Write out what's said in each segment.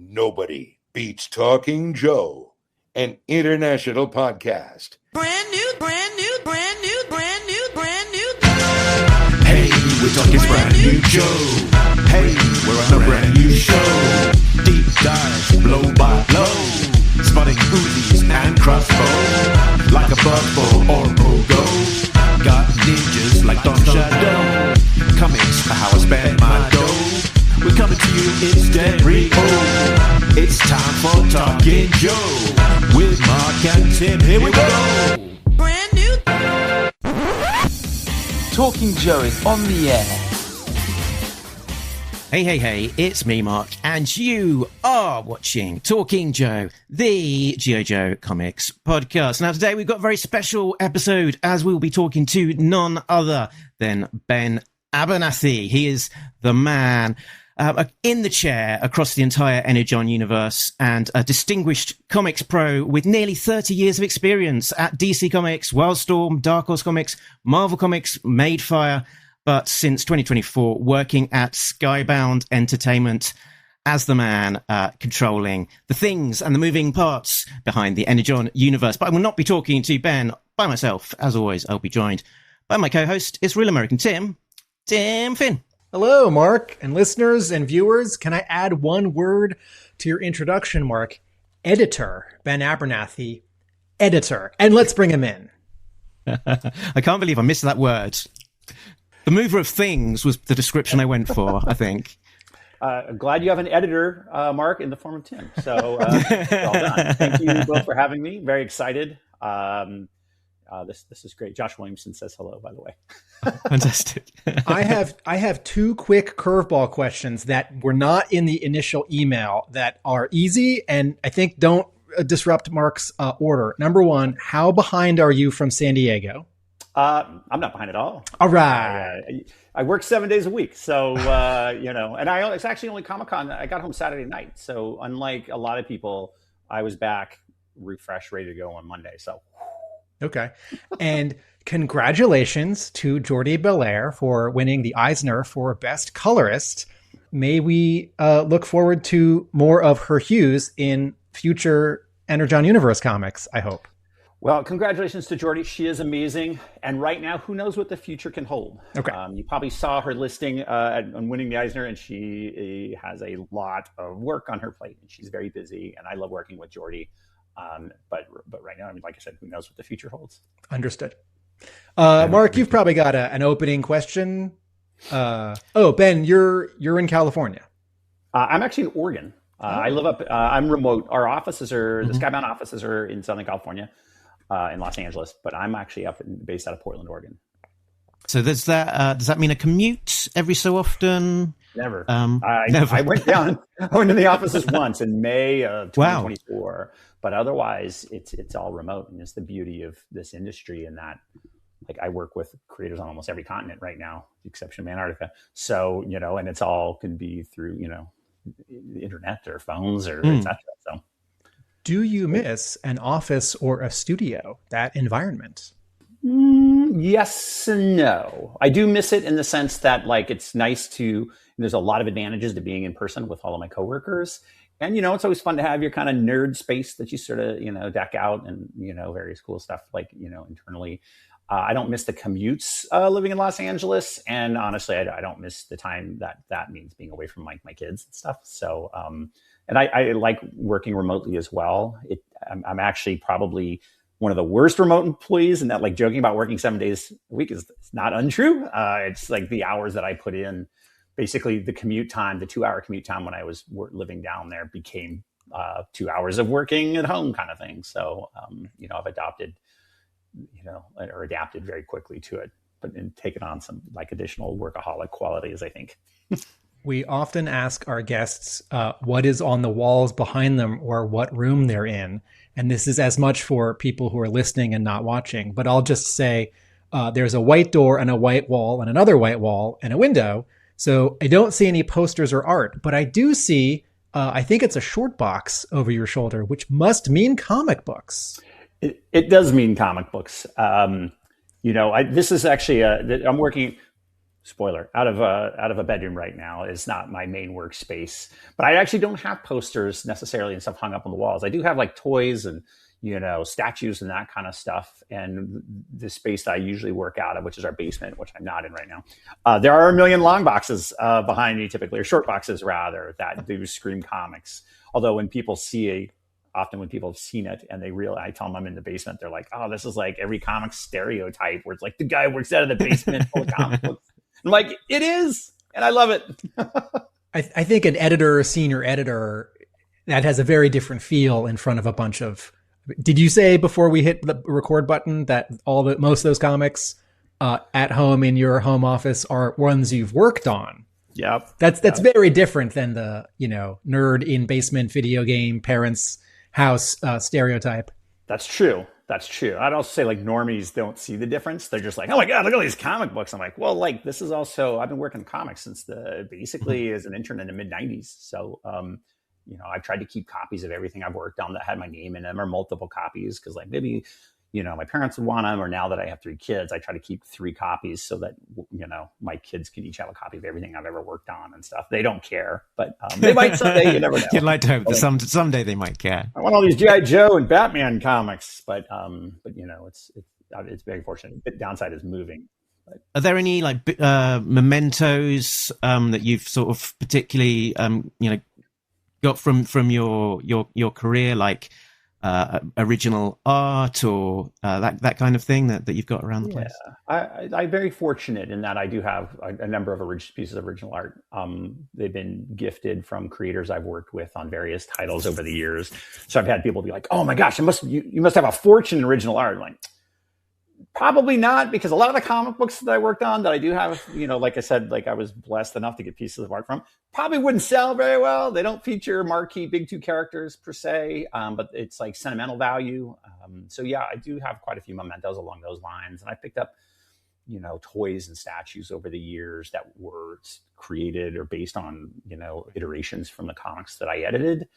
Nobody beats Talking Joe, an international podcast. Brand new. Hey, we're talking brand new Joe. Hey, we're on a brand new show. Deep dive, blow by blow. Spotting Uzis and crossbow. Like a buzzbow or pogo. Got ninjas like Don Shadow. Comics are how I spend my dough. We're coming to you in stereo. It's time for Talking Joe. With Mark and Tim, here we go. Brand new. Talking Joe is on the air. Hey, it's me, Mark, and you are watching Talking Joe, the G.I. Joe Comics podcast. Now, today we've got a very special episode as we'll be talking to none other than Ben Abernathy. He is the man in the chair across the entire Energon Universe and a distinguished comics pro with nearly 30 years of experience at DC Comics, Wildstorm, Dark Horse Comics, Marvel Comics, Madefire, but since 2024 working at Skybound Entertainment as the man controlling the things and the moving parts behind the Energon Universe. But I will not be talking to Ben by myself. As always, I'll be joined by my co-host, it's real American Tim Finn. Hello, Mark, and listeners and viewers. Can I add one word to your introduction, Mark? Editor, Ben Abernathy, editor. And let's bring him in. I can't believe I missed that word. The mover of things was the description I went for, I think. Glad you have an editor, Mark, in the form of Tim. So well done. Thank you both for having me. Very excited. This is great. Josh Williamson says hello, by the way. Fantastic. I have two quick curveball questions that were not in the initial email that are easy and I think don't disrupt Mark's order. Number one, how behind are you from San Diego? I'm not behind at all. All right. I work 7 days a week. So, and it's actually only Comic-Con. I got home Saturday night. So unlike a lot of people, I was back refreshed, ready to go on Monday. So. Okay. And congratulations to Jordie Bellaire for winning the Eisner for Best Colorist. May we look forward to more of her hues in future Energon Universe comics, I hope. Well, congratulations to Jordie. She is amazing. And right now, who knows what the future can hold? Okay. You probably saw her listing on winning the Eisner, and she has a lot of work on her plate. And she's very busy, and I love working with Jordie. But right now, I mean, like I said, who knows what the future holds? Understood. Mark, you've probably got an opening question. Ben, you're in California. I'm actually in Oregon. I live up. I'm remote. Our offices are the Skybound offices are in Southern California, in Los Angeles. But I'm actually based out of Portland, Oregon. So does that mean a commute every so often? Never. Never. I went down. I went to the offices once in May of 2024. Wow. But otherwise, it's all remote, and it's the beauty of this industry in that, like, I work with creators on almost every continent right now, with the exception of Antarctica. So, and it's all can be through, the internet or phones or et cetera. So, do you miss an office or a studio, that environment? Yes and no. I do miss it in the sense that, like, it's nice there's a lot of advantages to being in person with all of my coworkers. And, it's always fun to have your kind of nerd space that you sort of, deck out and, various cool stuff like, internally. I don't miss the commutes living in Los Angeles. And honestly, I don't miss the time that means being away from my kids and stuff. So, and I like working remotely as well. I'm actually probably one of the worst remote employees, and that, like, joking about working 7 days a week is not untrue. It's like the hours that I put in. Basically, the commute time, the 2 hour commute time when I was living down there became 2 hours of working at home kind of thing. So, I've adopted, or adapted very quickly to it, but and taken on some like additional workaholic qualities, I think. We often ask our guests what is on the walls behind them or what room they're in. And this is as much for people who are listening and not watching. But I'll just say there's a white door and a white wall and another white wall and a window. So I don't see any posters or art, but I do see, I think it's a short box over your shoulder, which must mean comic books. It does mean comic books. This is actually, I'm working spoiler, out of a bedroom right now is not my main workspace. But I actually don't have posters necessarily and stuff hung up on the walls. I do have like toys and, statues and that kind of stuff. And the space that I usually work out of, which is our basement, which I'm not in right now, there are a million long boxes behind me typically, or short boxes rather, that do Scream comics. Although when people often when people have seen it and I tell them I'm in the basement, they're like, oh, this is like every comic stereotype where it's like the guy works out of the basement full of comic books. I'm like, it is. And I love it. I think an editor, a senior editor, that has a very different feel in front of a bunch of. Did you say before we hit the record button that most of those comics at home in your home office are ones you've worked on? Yep. That's very different than the, nerd in basement video game parents' house stereotype. That's true. I'd also say like normies don't see the difference. They're just like, oh my God, look at all these comic books. I'm like, well, like this is also, I've been working comics since basically as an intern in the mid 90s. So, I've tried to keep copies of everything I've worked on that had my name in them, or multiple copies. Cause like maybe, my parents would want them, or now that I have 3 kids, I try to keep 3 copies so that, my kids can each have a copy of everything I've ever worked on and stuff. They don't care, but they might someday. You never know. You'd like to hope that someday they might care. I want all these G.I. Joe and Batman comics, but it's very fortunate. The downside is moving. Are there any like mementos that you've sort of particularly got from your career, like original art or that kind of thing that you've got around the place? I'm very fortunate in that I do have a number of pieces of original art. They've been gifted from creators I've worked with on various titles over the years. So I've had people be like, "Oh my gosh, you must have a fortune in original art." I'm like, probably not, because a lot of the comic books that I worked on that I do have, like I said, like I was blessed enough to get pieces of art from, probably wouldn't sell very well. They don't feature marquee big 2 characters per se, but it's like sentimental value. So yeah, I do have quite a few mementos along those lines. And I picked up, toys and statues over the years that were created or based on, iterations from the comics that I edited.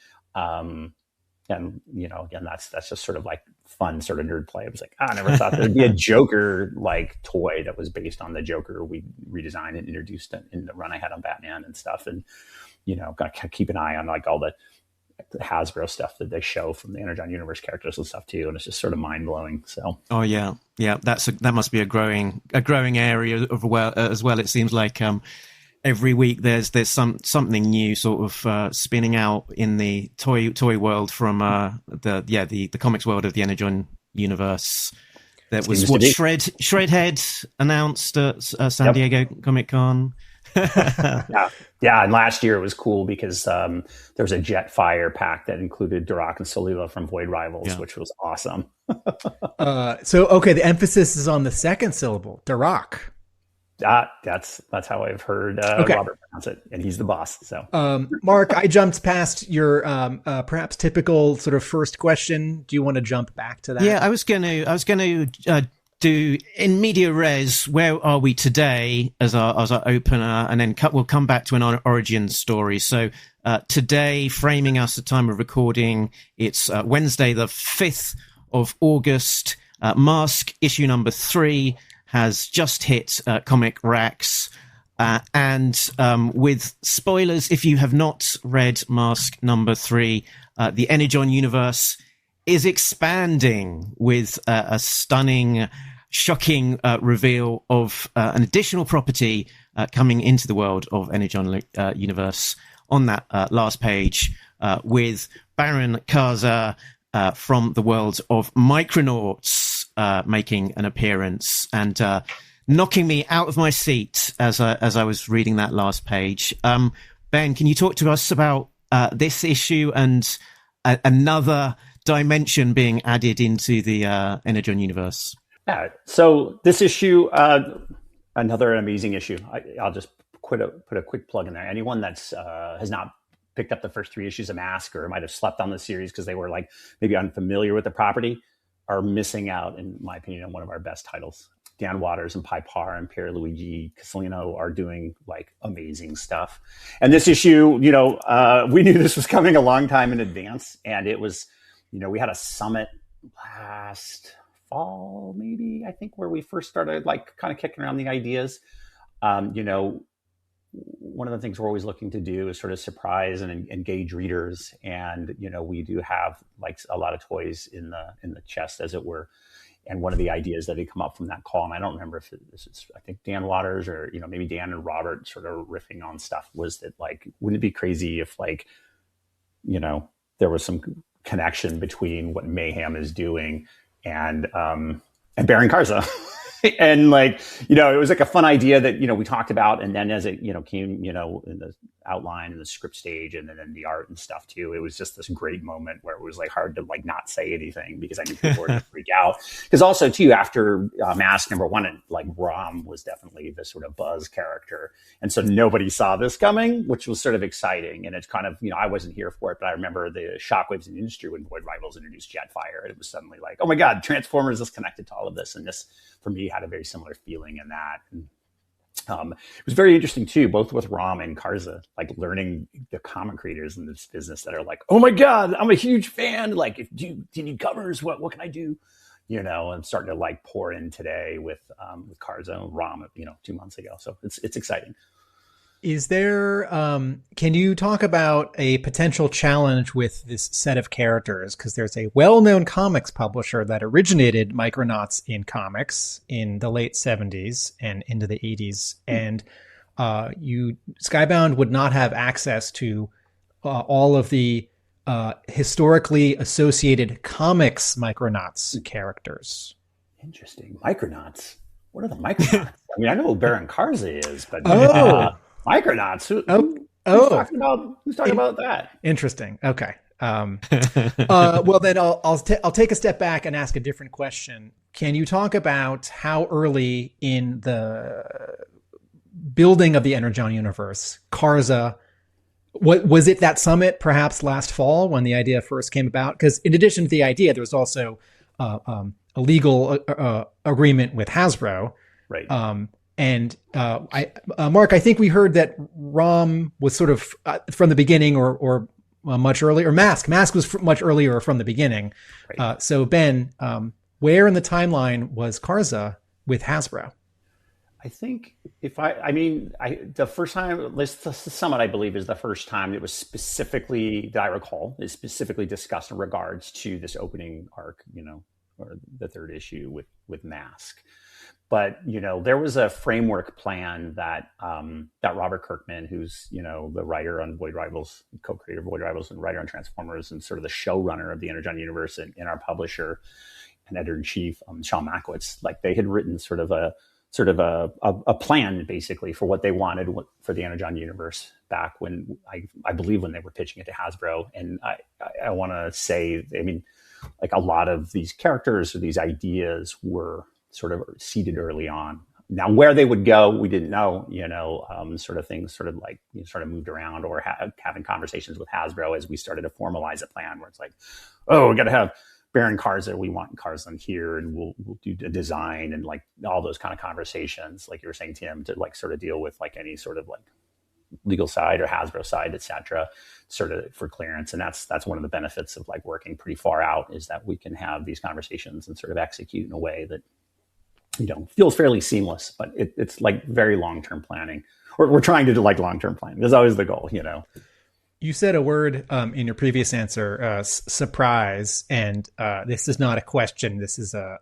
And, again, that's just sort of like fun sort of nerd play. I was like, I never thought there'd be a Joker like toy that was based on the Joker we redesigned and introduced in the run I had on Batman and stuff. And, gotta keep an eye on like all the Hasbro stuff that they show from the Energon Universe characters and stuff too. And it's just sort of mind blowing. So. Oh yeah. Yeah. That must be a growing area as well. It seems like, every week there's something new sort of spinning out in the toy world from the comics world of the Energon Universe. That was what Shredhead announced at San Diego Comic-Con. Yeah, and last year it was cool because there was a Jetfire pack that included Durak and Solila from Void Rivals, which was awesome. The emphasis is on the second syllable, Durak. That's how I've heard Robert pronounce it, and he's the boss. So, Mark, I jumped past your perhaps typical sort of first question. Do you want to jump back to that? Yeah, I was going to do in media res. Where are we today as our opener, and then we'll come back to an origin story. So today, framing us at time of recording, it's Wednesday, the 5th of August. M.A.S.K. issue number 3. Has just hit comic racks, and with spoilers, if you have not read M.A.S.K. number 3, the Energon Universe is expanding with a stunning, shocking reveal of an additional property coming into the world of Energon Universe on that last page with Baron Kaza from the world of Micronauts making an appearance and knocking me out of my seat as I was reading that last page. Ben, can you talk to us about this issue and another dimension being added into the Energon Universe? Yeah, so this issue, another amazing issue. I'll just put a quick plug in there. Anyone that's has not picked up the first 3 issues of M.A.S.K. or might have slept on the series because they were like maybe unfamiliar with the property are missing out, in my opinion, on one of our best titles. Dan Waters and Pi Par and Pierluigi Castellino are doing like amazing stuff. And this issue, we knew this was coming a long time in advance. And it was, we had a summit last fall, maybe, I think, where we first started like kind of kicking around the ideas. you know, one of the things we're always looking to do is sort of surprise and engage readers. And, you know, we do have like a lot of toys in the chest, as it were. And one of the ideas that had come up from that call, and I don't remember if this is, I think Dan Waters or, you know, maybe Dan and Robert sort of riffing on stuff, was that like, wouldn't it be crazy if like, you know, there was some connection between what Mayhem is doing and Baron Karza. And like, you know, it was like a fun idea that, you know, we talked about, and then as it, you know, came, you know, in the outline and the script stage and then in the art and stuff too, it was just this great moment where it was like hard to like not say anything because I knew people were going to freak out. Because also too, after Mask #1, like Rom was definitely the sort of buzz character. And so nobody saw this coming, which was sort of exciting. And it's kind of, you know, I wasn't here for it, but I remember the shockwaves in the industry when Void Rivals introduced Jetfire. It was suddenly like, oh my God, Transformers is connected to all of this. And this, for me, had a very similar feeling in that. And it was very interesting too, both with Rom and Karza, like learning the comic creators in this business that are like, oh my God, I'm a huge fan. Like, if do you need covers? What can I do? You know, I'm starting to like pour in today with Karza and Rom, you know, 2 months ago. So it's exciting. Is there, can you talk about a potential challenge with this set of characters? Because there's a well-known comics publisher that originated Micronauts in comics in the late 70s and into the 80s. And Skybound would not have access to all of the historically associated comics Micronauts characters. Interesting. Micronauts. What are the Micronauts? I mean, I know who Baron Karza is, but... Micronauts. Who's talking about that? Interesting. Okay. Well, then I'll take a step back and ask a different question. Can you talk about how early in the building of the Energon Universe, Karza, what was it, that summit perhaps last fall when the idea first came about? Because in addition to the idea, there was also a legal agreement with Hasbro. Right. Mark, I think we heard that Rom was sort of from the beginning or much earlier, or M.A.S.K. was much earlier from the beginning. Right. So Ben, where in the timeline was Karza with Hasbro? I think the first time, the summit, I believe, is the first time it was specifically, that I recall, is specifically discussed in regards to this opening arc, you know, or the third issue with M.A.S.K. But, you know, there was a framework plan that that Robert Kirkman, who's, you know, the writer on Void Rivals, co-creator of Void Rivals and writer on Transformers, and sort of the showrunner of the Energon Universe and our publisher and editor-in-chief, Sean Mackwitz, like they had written sort of a plan basically for what they wanted for the Energon Universe back when I believe when they were pitching it to Hasbro. And I want to say, I mean, like a lot of these characters or these ideas were sort of seeded early on. Now, where they would go, we didn't know, you know, sort of things sort of like, you know, sort of moved around, or having conversations with Hasbro as we started to formalize a plan where it's like, oh, we got to have Baron Karza. We want Karza here, and we'll do the design and like all those kind of conversations, like you were saying, Tim, to like sort of deal with like any sort of like legal side or Hasbro side, et cetera, sort of for clearance. And that's one of the benefits of like working pretty far out, is that we can have these conversations and sort of execute in a way that, you know, feels fairly seamless, but it's like very long-term planning. We're trying to do like long-term planning. There's always the goal, you know. You said a word in your previous answer, surprise, and this is not a question. This is a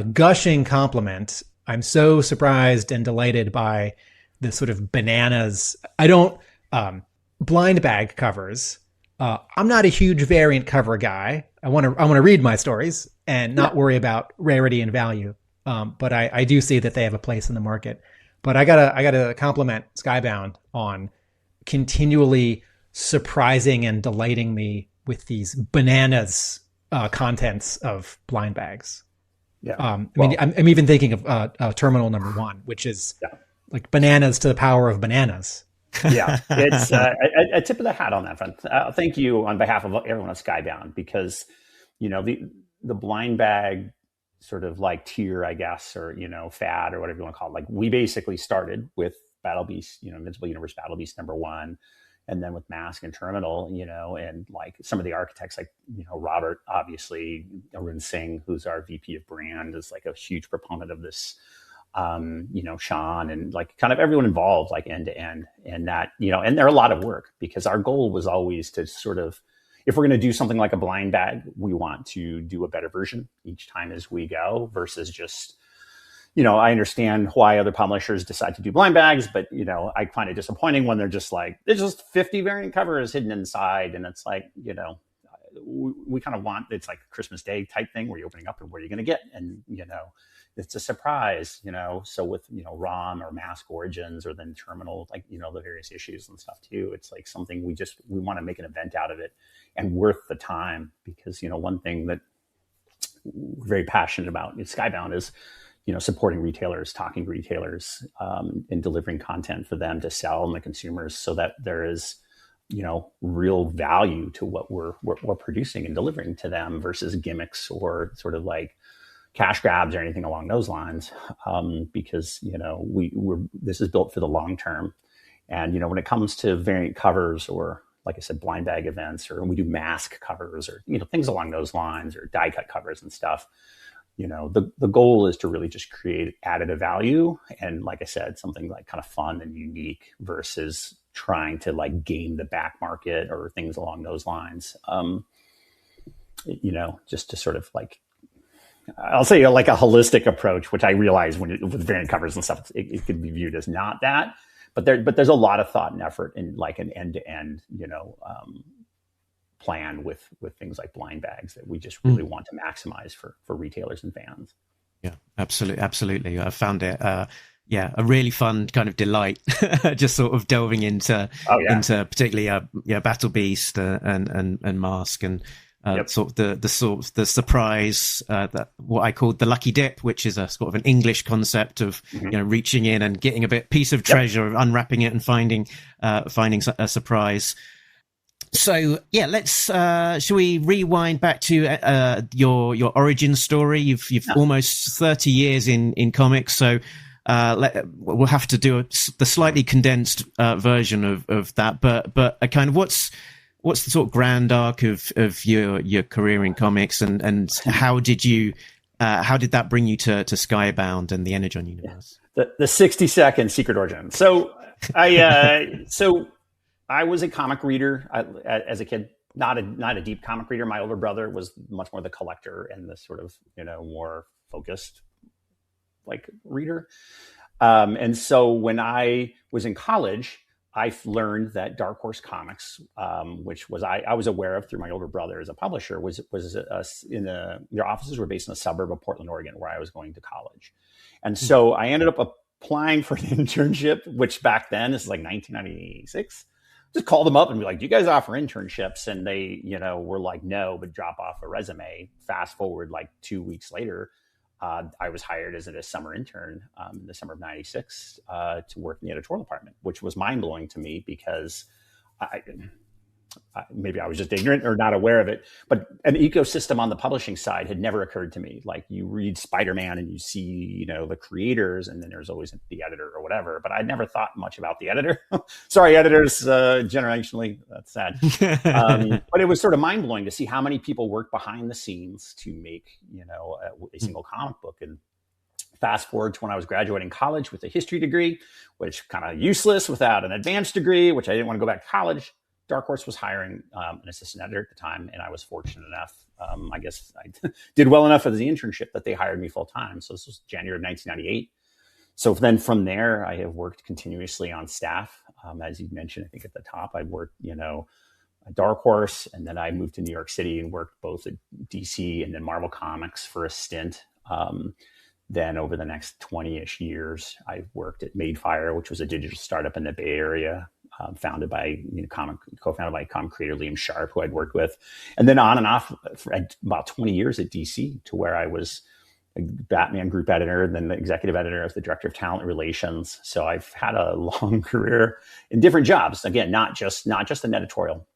gushing compliment. I'm so surprised and delighted by the sort of bananas. I don't blind bag covers. I'm not a huge variant cover guy. I want to read my stories and not worry about rarity and value. But I do see that they have a place in the market. But I gotta compliment Skybound on continually surprising and delighting me with these bananas contents of blind bags. Yeah. I mean, I'm even thinking of Terminal #1, which is like bananas to the power of bananas. Yeah, it's a tip of the hat on that front. Thank you on behalf of everyone at Skybound, because, you know, the blind bag sort of like tier, I guess, or, you know, fad or whatever you want to call it. Like, we basically started with Battle Beast, you know, Invincible Universe Battle Beast #1, and then with M.A.S.K and Terminal, you know, and like some of the architects, like, you know, Robert, obviously, Arun Singh, who's our VP of brand, is like a huge proponent of this Sean and like kind of everyone involved, like end to end. And that, and they're a lot of work because our goal was always to sort of, if we're going to do something like a blind bag, we want to do a better version each time as we go versus just, I understand why other publishers decide to do blind bags, but, I find it disappointing when they're just like, there's just 50 variant covers hidden inside. And it's like, we kind of want, it's like a Christmas Day type thing where you're opening up and what are you going to get? And, it's a surprise, so with, ROM or M.A.S.K origins or then terminal, like, the various issues and stuff too. It's like something we want to make an event out of it and worth the time because, one thing that we're very passionate about in Skybound is, supporting retailers, talking to retailers, and delivering content for them to sell and the consumers so that there is, real value to what we're producing and delivering to them versus gimmicks or sort of like cash grabs or anything along those lines. Because, this is built for the long term. And, when it comes to variant covers or, like I said, blind bag events, or when we do M.A.S.K covers or, things along those lines or die cut covers and stuff, the goal is to really just create additive value. And like I said, something like kind of fun and unique versus trying to like game the back market or things along those lines. Just to sort of like, I'll say like a holistic approach, which I realize with variant covers and stuff, it could be viewed as not that, but there's a lot of thought and effort in like an end-to-end, plan with things like blind bags that we just really want to maximize for retailers and fans. Yeah, absolutely. I found it, a really fun kind of delight, just sort of delving into particularly, Battle Beast and M.A.S.K and sort of the surprise, that what I called the lucky dip, which is a sort of an English concept of reaching in and getting a piece of treasure, unwrapping it and finding a surprise. So let's shall we rewind back to your origin story? You've almost 30 years in comics, so we'll have to do the slightly condensed version of that. But a kind of what's the sort of grand arc of your career in comics, and how did that bring you to Skybound and the Energon Universe? The 60-second secret origin. So I was a comic reader as a kid, not a deep comic reader. My older brother was much more the collector and the sort of, more focused like reader. And so when I was in college, I learned that Dark Horse Comics, which was I was aware of through my older brother as a publisher, was their offices were based in a suburb of Portland, Oregon, where I was going to college. And so I ended up applying for an internship, which back then is like 1996. Just call them up and be like, do you guys offer internships? And they, were like, no, but drop off a resume. Fast forward like 2 weeks later, I was hired as a summer intern in the summer of 96 to work in the editorial department, which was mind blowing to me because maybe I was just ignorant or not aware of it, but an ecosystem on the publishing side had never occurred to me. Like you read Spider-Man and you see, the creators, and then there's always the editor or whatever, but I'd never thought much about the editor. Sorry, editors, generationally, that's sad. But it was sort of mind blowing to see how many people work behind the scenes to make, a single comic book. And fast forward to when I was graduating college with a history degree, which kind of useless without an advanced degree, which I didn't want to go back to college. Dark Horse was hiring an assistant editor at the time, and I was fortunate enough. I guess I did well enough as the internship that they hired me full time. So this was January of 1998. So then from there, I have worked continuously on staff. As you mentioned, I think at the top, I worked, at Dark Horse, and then I moved to New York City and worked both at DC and then Marvel Comics for a stint. Then over the next 20-ish years, I worked at Madefire, which was a digital startup in the Bay Area. Co-founded by comic creator Liam Sharp, who I'd worked with, and then on and off for about 20 years at DC, to where I was a Batman group editor, and then the executive editor as the director of talent relations. So I've had a long career in different jobs. Again, not just an editorial.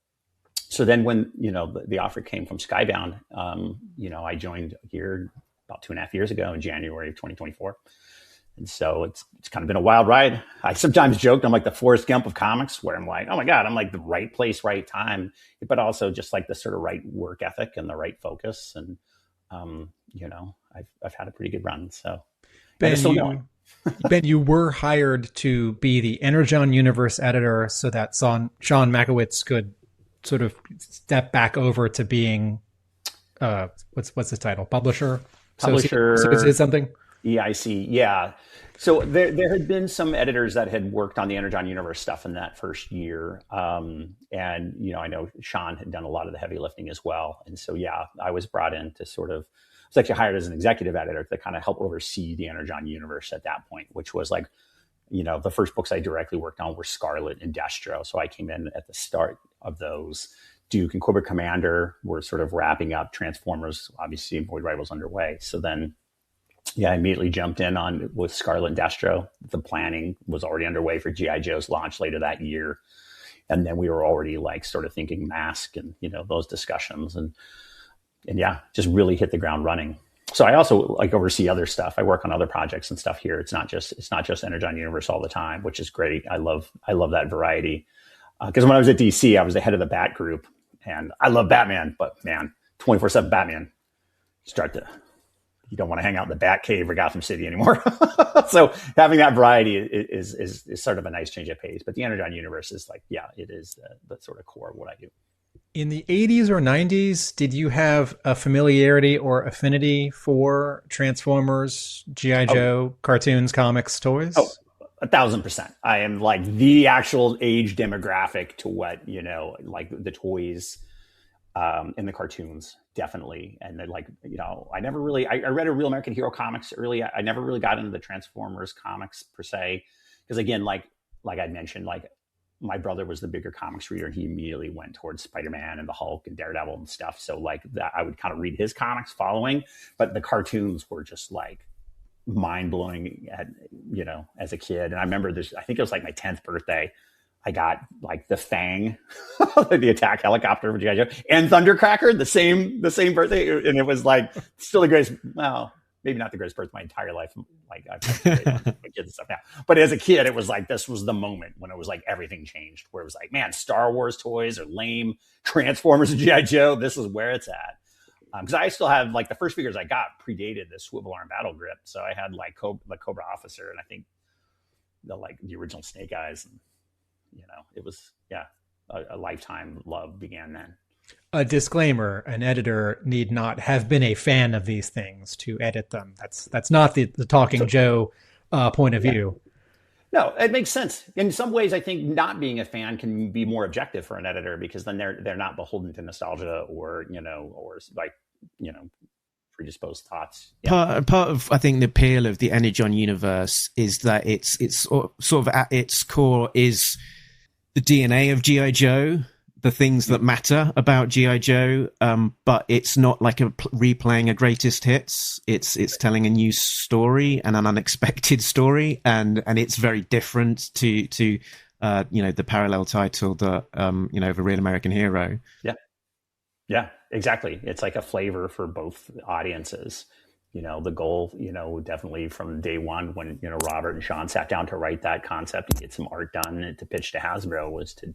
So then when the offer came from Skybound, I joined here about 2.5 years ago in January of 2024. And so it's kind of been a wild ride. I sometimes joked I'm like the Forrest Gump of comics, where I'm like, oh my God, I'm like the right place, right time, but also just like the sort of right work ethic and the right focus. And, I've had a pretty good run. So Ben, Ben, you were hired to be the Energon Universe editor so that Sean Makowitz could sort of step back over to being, what's his title? Publisher? Associate something? EIC, yeah. So there had been some editors that had worked on the Energon Universe stuff in that first year. And, I know Sean had done a lot of the heavy lifting as well. And so, yeah, I was brought in to I was actually hired as an executive editor to kind of help oversee the Energon Universe at that point, which was like, the first books I directly worked on were Scarlet and Destro. So I came in at the start of those. Duke and Cobra Commander were sort of wrapping up. Transformers, obviously, Void Rivals underway. So then, I immediately jumped in with Scarlet and Destro. The planning was already underway for G.I. Joe's launch later that year. And then we were already sort of thinking M.A.S.K. and, those discussions and just really hit the ground running. So I also oversee other stuff. I work on other projects and stuff here. It's not just Energon Universe all the time, which is great. I love that variety. Because when I was at DC, I was the head of the Bat group, and I love Batman, but man, 24/7 Batman, you don't want to hang out in the Bat Cave or Gotham City anymore. So having that variety is sort of a nice change of pace. But the Energon Universe is it is the sort of core of what I do. In the 80s or 90s, did you have a familiarity or affinity for Transformers, G.I. Joe, cartoons, comics, toys? 1,000%. I am the actual age demographic to what, the toys and the cartoons, definitely. And then I never really, I read a Real American Hero comics early. I never really got into the Transformers comics per se. Because again, like I mentioned, my brother was the bigger comics reader, and he immediately went towards Spider-Man and the Hulk and Daredevil and stuff. So that I would kind of read his comics following, but the cartoons were just mind blowing as a kid. And I remember I think it was my 10th birthday. I got the Fang, the attack helicopter for G.I. Joe, and Thundercracker the same birthday. And it was still the greatest, well, maybe not the greatest birthday of my entire life. I've had my kids and stuff now. But as a kid, it was this was the moment when it was everything changed, where it was man, Star Wars toys are lame. Transformers and G.I. Joe, this is where it's at. Because I still have the first figures I got predated the swivel arm battle grip. So I had the Cobra Officer, and I think the original Snake Eyes. And, it was, a lifetime love began then. A disclaimer, an editor need not have been a fan of these things to edit them. That's not the Talking Joe point of view. No, it makes sense. In some ways, I think not being a fan can be more objective for an editor, because then they're not beholden to nostalgia or predisposed thoughts. Yeah. Part of I think the appeal of the Energon Universe is that it's sort of at its core is the DNA of G.I. Joe, the things that matter about G.I. Joe, but it's not replaying a greatest hits. It's telling a new story and an unexpected story, and it's very different to the parallel title that of A Real American Hero. Yeah, exactly. It's a flavor for both audiences. The goal, definitely from day one when, Robert and Sean sat down to write that concept and get some art done and to pitch to Hasbro was to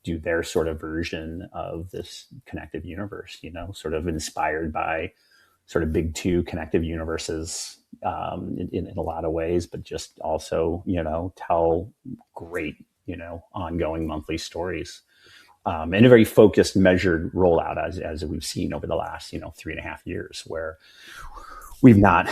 do their sort of version of this connective universe, sort of inspired by sort of big two connective universes in a lot of ways, but just also, tell great, ongoing monthly stories. And a very focused, measured rollout as we've seen over the last, 3.5 years, where we've not,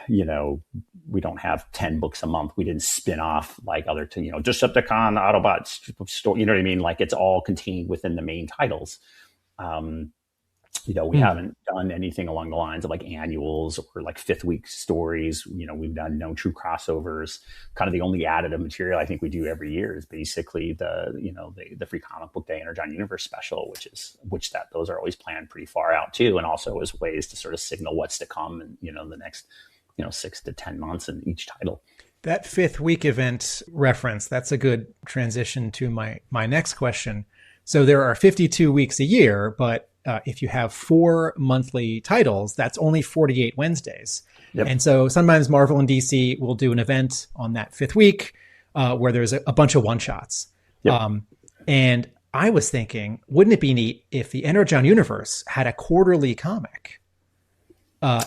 we don't have 10 books a month. We didn't spin off other, Decepticon, Autobots, story, you know what I mean? It's all contained within the main titles. We haven't done anything along the lines of annuals or fifth week stories. We've done no true crossovers. Kind of the only additive material I think we do every year is basically the free comic book day Energon Universe special, those are always planned pretty far out too. And also as ways to sort of signal what's to come in, the next, 6 to 10 months in each title. That fifth week event reference, that's a good transition to my next question. So there are 52 weeks a year, but if you have 4 monthly titles, that's only 48 Wednesdays. Yep. And so sometimes Marvel and DC will do an event on that fifth week where there's a bunch of one-shots. Yep. And I was thinking, wouldn't it be neat if the Energon Universe had a quarterly comic?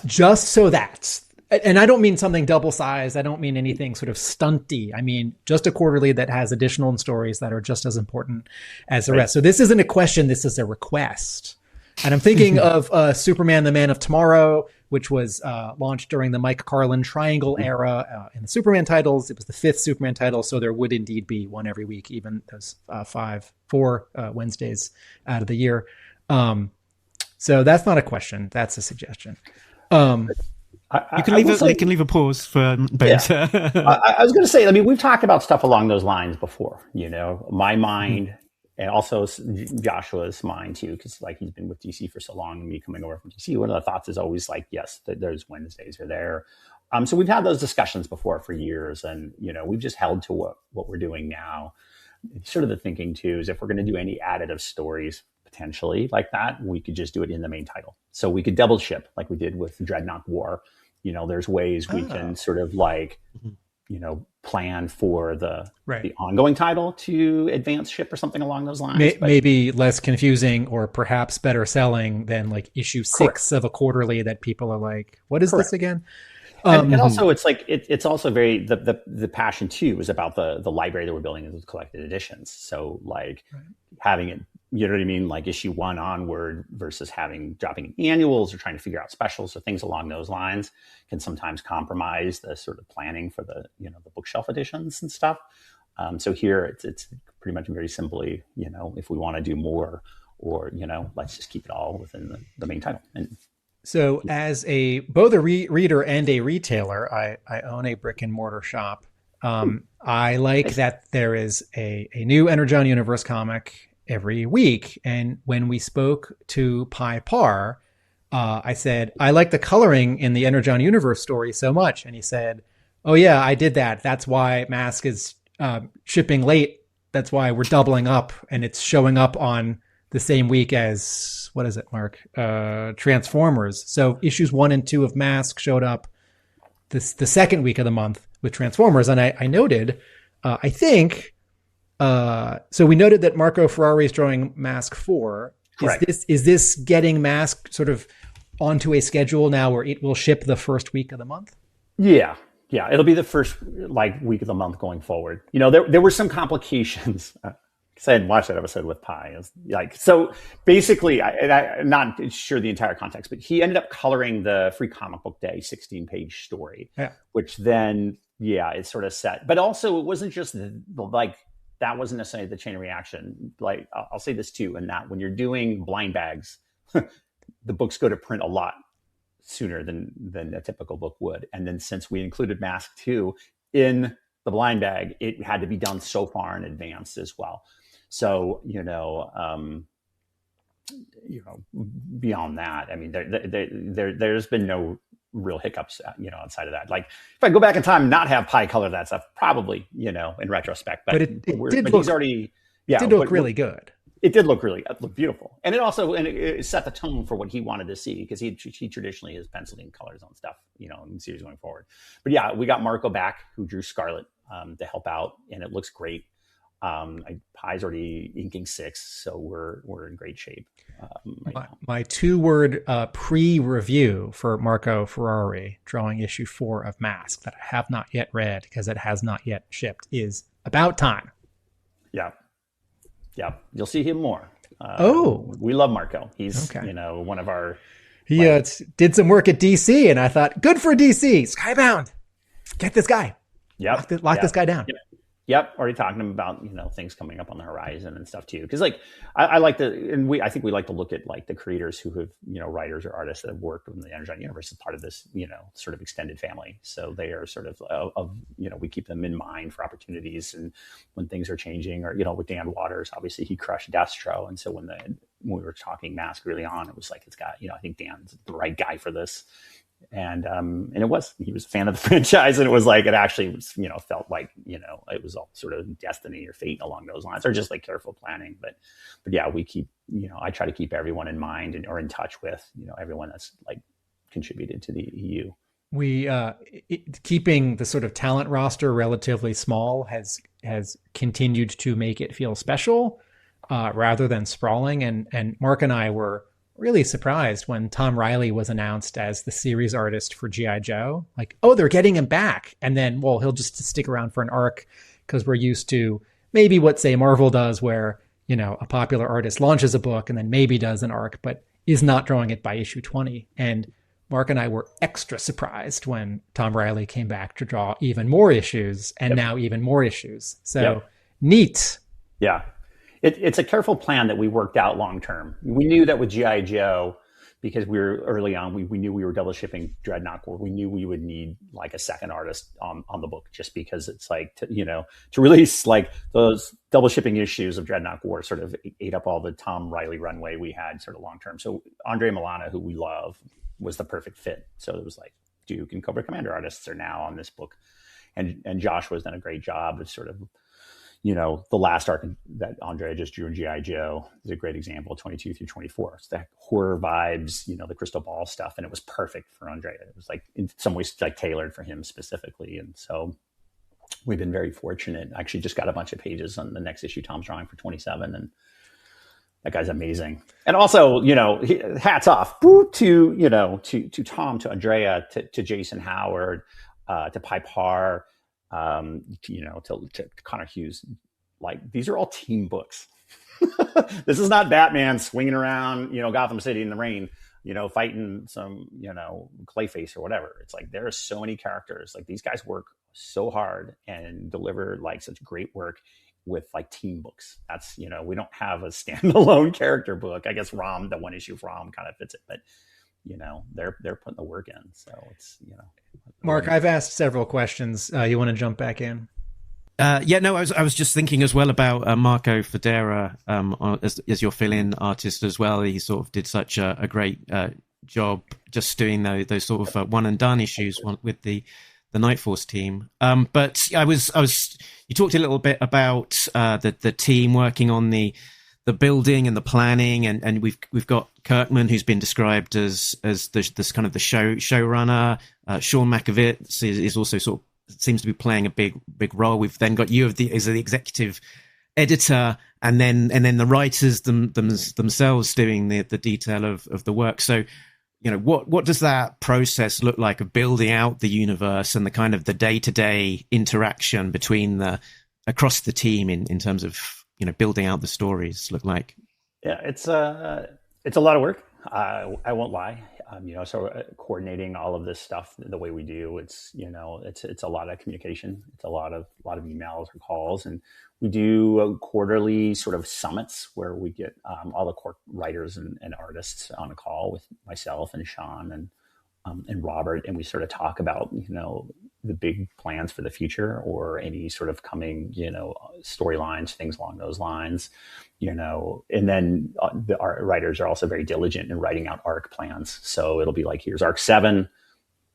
Just so that And I don't mean something double-sized. I don't mean anything sort of stunty. I mean just a quarterly that has additional stories that are just as important as the rest. So this isn't a question. This is a request. And I'm thinking of Superman, the Man of Tomorrow, which was launched during the Mike Carlin Triangle era in the Superman titles. It was the 5th Superman title, so there would indeed be one every week, even those 4 Wednesdays out of the year. So that's not a question. That's a suggestion. You can leave a pause for Ben. Yeah. I was going to say, I mean, we've talked about stuff along those lines before. My mind, and also Joshua's mind too, because like he's been with DC for so long, and me coming over from DC, one of the thoughts is always like, yes, those Wednesdays are there. So we've had those discussions before for years, and we've just held to what we're doing now. Sort of the thinking too is if we're going to do any additive stories potentially like that, we could just do it in the main title. So we could double ship like we did with Dreadnought War. There's ways we can sort of like, plan for the ongoing title to advance ship or something along those lines. Maybe less confusing or perhaps better selling than like issue 6 of a quarterly that people are like, what is this again? And also it's like, it's also very, the passion too is about the library that we're building with collected editions. So like having it, you know what I mean? Like issue 1 onward versus dropping in annuals or trying to figure out specials or things along those lines can sometimes compromise the sort of planning for the bookshelf editions and stuff. So here it's pretty much very simply, if we want to do more or, let's just keep it all within the main title. And so as both a reader and a retailer, I own a brick and mortar shop. I like that there is a new Energon Universe comic every week. And when we spoke to Pi Par, I said, I like the coloring in the Energon Universe story so much. And he said, oh yeah, I did that. That's why M.A.S.K is shipping late. That's why we're doubling up and it's showing up on the same week as, what is it, Mark? Transformers. So issues 1 and 2 of M.A.S.K showed up the second week of the month with Transformers. And I noted, I think, so we noted that Marco Ferrari is drawing M.A.S.K 4. Correct. Is this getting M.A.S.K sort of onto a schedule now where it will ship the first week of the month? Yeah. It'll be the first week of the month going forward. There were some complications. Because I hadn't watched that episode with Pi. So basically, I'm not sure the entire context, but he ended up coloring the Free Comic Book Day 16-page story, which then, it's sort of set. But also, it wasn't just that wasn't necessarily the chain of reaction. Like I'll say this too, and that when you're doing blind bags, the books go to print a lot sooner than a typical book would. And then since we included M.A.S.K 2 in the blind bag, it had to be done so far in advance as well. So, beyond that, I mean, there's been no real hiccups, outside of that. Like if I go back in time and not have Pi color that stuff, probably, in retrospect, but it did look really good. It did look beautiful. And it set the tone for what he wanted to see because he traditionally has penciled in colors on stuff, in the series going forward. But yeah, we got Marco back who drew Scarlet to help out and it looks great. Pi's already inking 6, so we're in great shape. My 2-word pre-review for Marco Ferrari drawing issue 4 of M.A.S.K that I have not yet read because it has not yet shipped is About Time. Yeah, you'll see him more. We love Marco. He's one of our. He did some work at DC, and I thought, good for DC. Skybound, get this guy. Lock this guy down. Yep, already talking about things coming up on the horizon and stuff too. Because I like I think we like to look at like the creators who have writers or artists that have worked in the Energon Universe as part of this sort of extended family. So they are sort of we keep them in mind for opportunities and when things are changing. Or with Dan Waters, obviously he crushed Destro, and so when we were talking M.A.S.K early on, it was like it's got I think Dan's the right guy for this. And he was a fan of the franchise, and it was like, it actually was, felt like, it was all sort of destiny or fate along those lines, or just like careful planning. But yeah, we keep, I try to keep everyone in mind or in touch with, everyone that's like contributed to the EU. We, keeping the sort of talent roster relatively small has continued to make it feel special, rather than sprawling. And Mark and I were really surprised when Tom Riley was announced as the series artist for G.I. Joe. Like, oh, they're getting him back. And then, well, he'll just stick around for an arc because we're used to maybe what, say, Marvel does where, you know, a popular artist launches a book and then maybe does an arc, but is not drawing it by issue 20. And Mark and I were extra surprised when Tom Riley came back to draw even more issues and now even more issues. So neat. Yeah. It's a careful plan that we worked out long term. We knew that with G.I. Joe, because we were early on, we knew we were double shipping Dreadnought War. We knew we would need like a second artist on the book, just because it's like, to release like those double shipping issues of Dreadnought War sort of ate up all the Tom Riley runway we had sort of long term. So Andre Milana, who we love, was the perfect fit. So it was like Duke and Cobra Commander artists are now on this book. And Josh has done a great job of sort of, the last arc that Andre just drew in G.I. Joe is a great example, 22 through 24. It's the horror vibes, the crystal ball stuff. And it was perfect for Andre. It was like, in some ways, like tailored for him specifically. And so we've been very fortunate. I actually just got a bunch of pages on the next issue Tom's drawing for 27. And that guy's amazing. And also, hats off to Tom, to Andrea, to Jason Howard, to Pipar, to Connor Hughes. Like, these are all team books. This is not Batman swinging around, Gotham City in the rain, fighting some, Clayface or whatever. It's like, there are so many characters. Like, these guys work so hard and deliver like such great work with like team books. That's, we don't have a standalone character book. I guess Rom, the one issue of Rom kind of fits it, but they're putting the work in. So it's, Mark, I've asked several questions. You want to jump back in? I was just thinking as well about Marco Federa as your fill-in artist as well. He sort of did such a great job just doing those sort of one and done issues with the Night Force team. But you talked a little bit about the team working on the building and the planning, and we've got Kirkman, who's been described as this kind of the showrunner. Sean McAvitz is also sort of seems to be playing a big role. We've then got you as the executive editor, and then the writers themselves doing the detail of the work. So, what does that process look like of building out the universe and the kind of the day-to-day interaction between across the team in terms of building out the stories look like? Yeah, it's a lot of work. I won't lie. So coordinating all of this stuff the way we do, it's a lot of communication. It's a lot of emails or calls, and we do quarterly sort of summits where we get all the core writers and artists on a call with myself and Sean and Robert, and we sort of talk about the big plans for the future or any sort of coming storylines, things along those lines. And then our writers are also very diligent in writing out arc plans. So it'll be like, here's arc 7,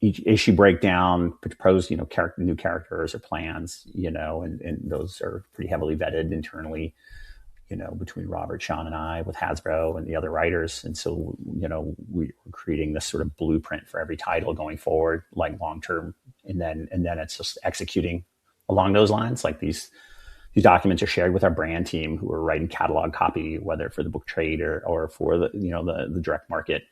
each issue breakdown, propose, new characters or plans, and those are pretty heavily vetted internally, between Robert, Sean, and I, with Hasbro and the other writers. And so, we're creating this sort of blueprint for every title going forward, like long-term. And then it's just executing along those lines. Like these documents are shared with our brand team, who are writing catalog copy, whether for the book trade or for the direct market.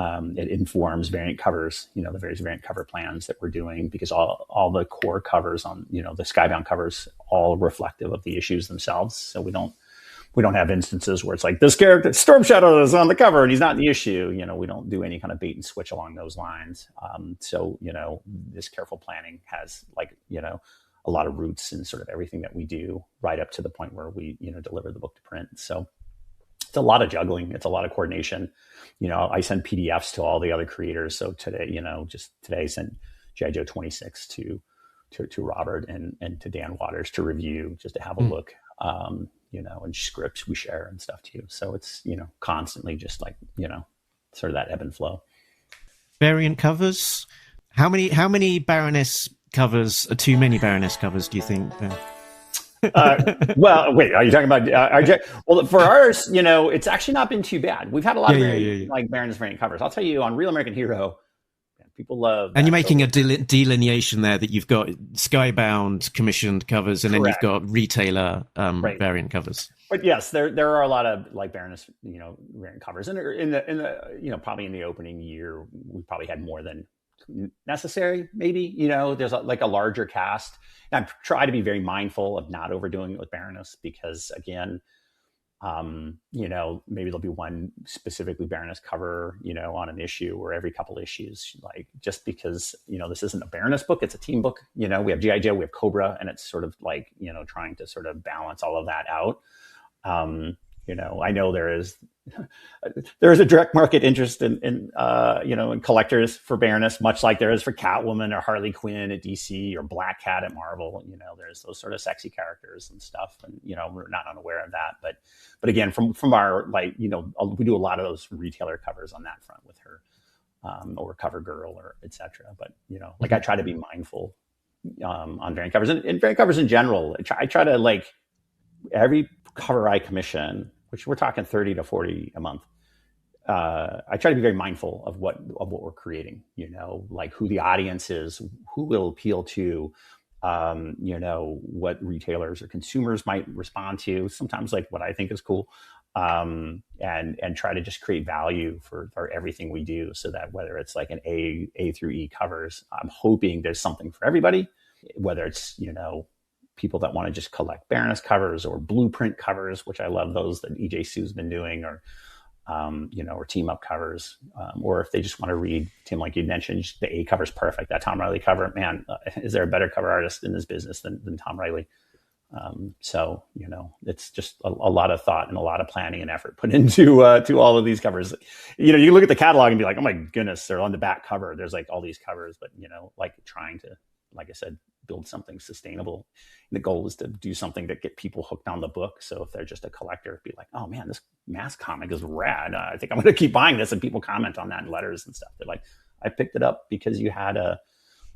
It informs variant covers, the various variant cover plans that we're doing, because all the core covers on, the Skybound covers, all reflective of the issues themselves. So we don't have instances where it's like, this character Storm Shadow is on the cover and he's not in the issue. We don't do any kind of bait and switch along those lines. So this careful planning has a lot of roots in sort of everything that we do, right up to the point where we, deliver the book to print. So it's a lot of juggling. It's a lot of coordination. I send PDFs to all the other creators. So today, I sent G.I. Joe 26 to Robert and to Dan Waters to review, just to have a look, and scripts we share and stuff too. So it's, constantly just like, sort of that ebb and flow. Variant covers. How many Baroness covers are too many Baroness covers, do you think? Well, wait, are you talking about well, for ours, it's actually not been too bad. We've had a lot of like Baroness variant covers. I'll tell you, on Real American Hero, people love that. And you're making a delineation there that you've got Skybound commissioned covers, and then you've got retailer variant covers. But yes, there are a lot of like Baroness, variant covers, and in the probably in the opening year we probably had more than necessary. Maybe there's like a larger cast. And I try to be very mindful of not overdoing it with Baroness because again, maybe there'll be one specifically Baroness cover, on an issue or every couple issues, like just because, this isn't a Baroness book, it's a team book. We have G.I. Joe, we have Cobra, and it's sort of like, trying to sort of balance all of that out. I know there is a direct market interest in collectors for Baroness, much like there is for Catwoman or Harley Quinn at DC or Black Cat at Marvel. There's those sort of sexy characters and stuff, and we're not unaware of that. But again, from our we do a lot of those retailer covers on that front with her, or Cover Girl or etc. But I try to be mindful on variant covers and variant covers in general. I try to like every cover I commission, which we're talking 30 to 40 a month. I try to be very mindful of what we're creating, like who the audience is, who will appeal to, what retailers or consumers might respond to, sometimes like what I think is cool, and try to just create value for everything we do so that whether it's like an A through E covers, I'm hoping there's something for everybody, whether it's, people that want to just collect Baroness covers or blueprint covers, which I love those that EJ Sue's been doing, or team up covers, or if they just want to read, Tim, like you mentioned, the A cover's perfect. That Tom Riley cover, man, is there a better cover artist in this business than Tom Riley? So, it's just a lot of thought and a lot of planning and effort put into to all of these covers. You look at the catalog and be like, oh my goodness, they're on the back cover. There's like all these covers, but like trying to, like I said, build something sustainable. And the goal is to do something that get people hooked on the book. So if they're just a collector, be like, oh man, this M.A.S.K comic is rad. I think I'm going to keep buying this. And people comment on that in letters and stuff. They're like, I picked it up because you had a,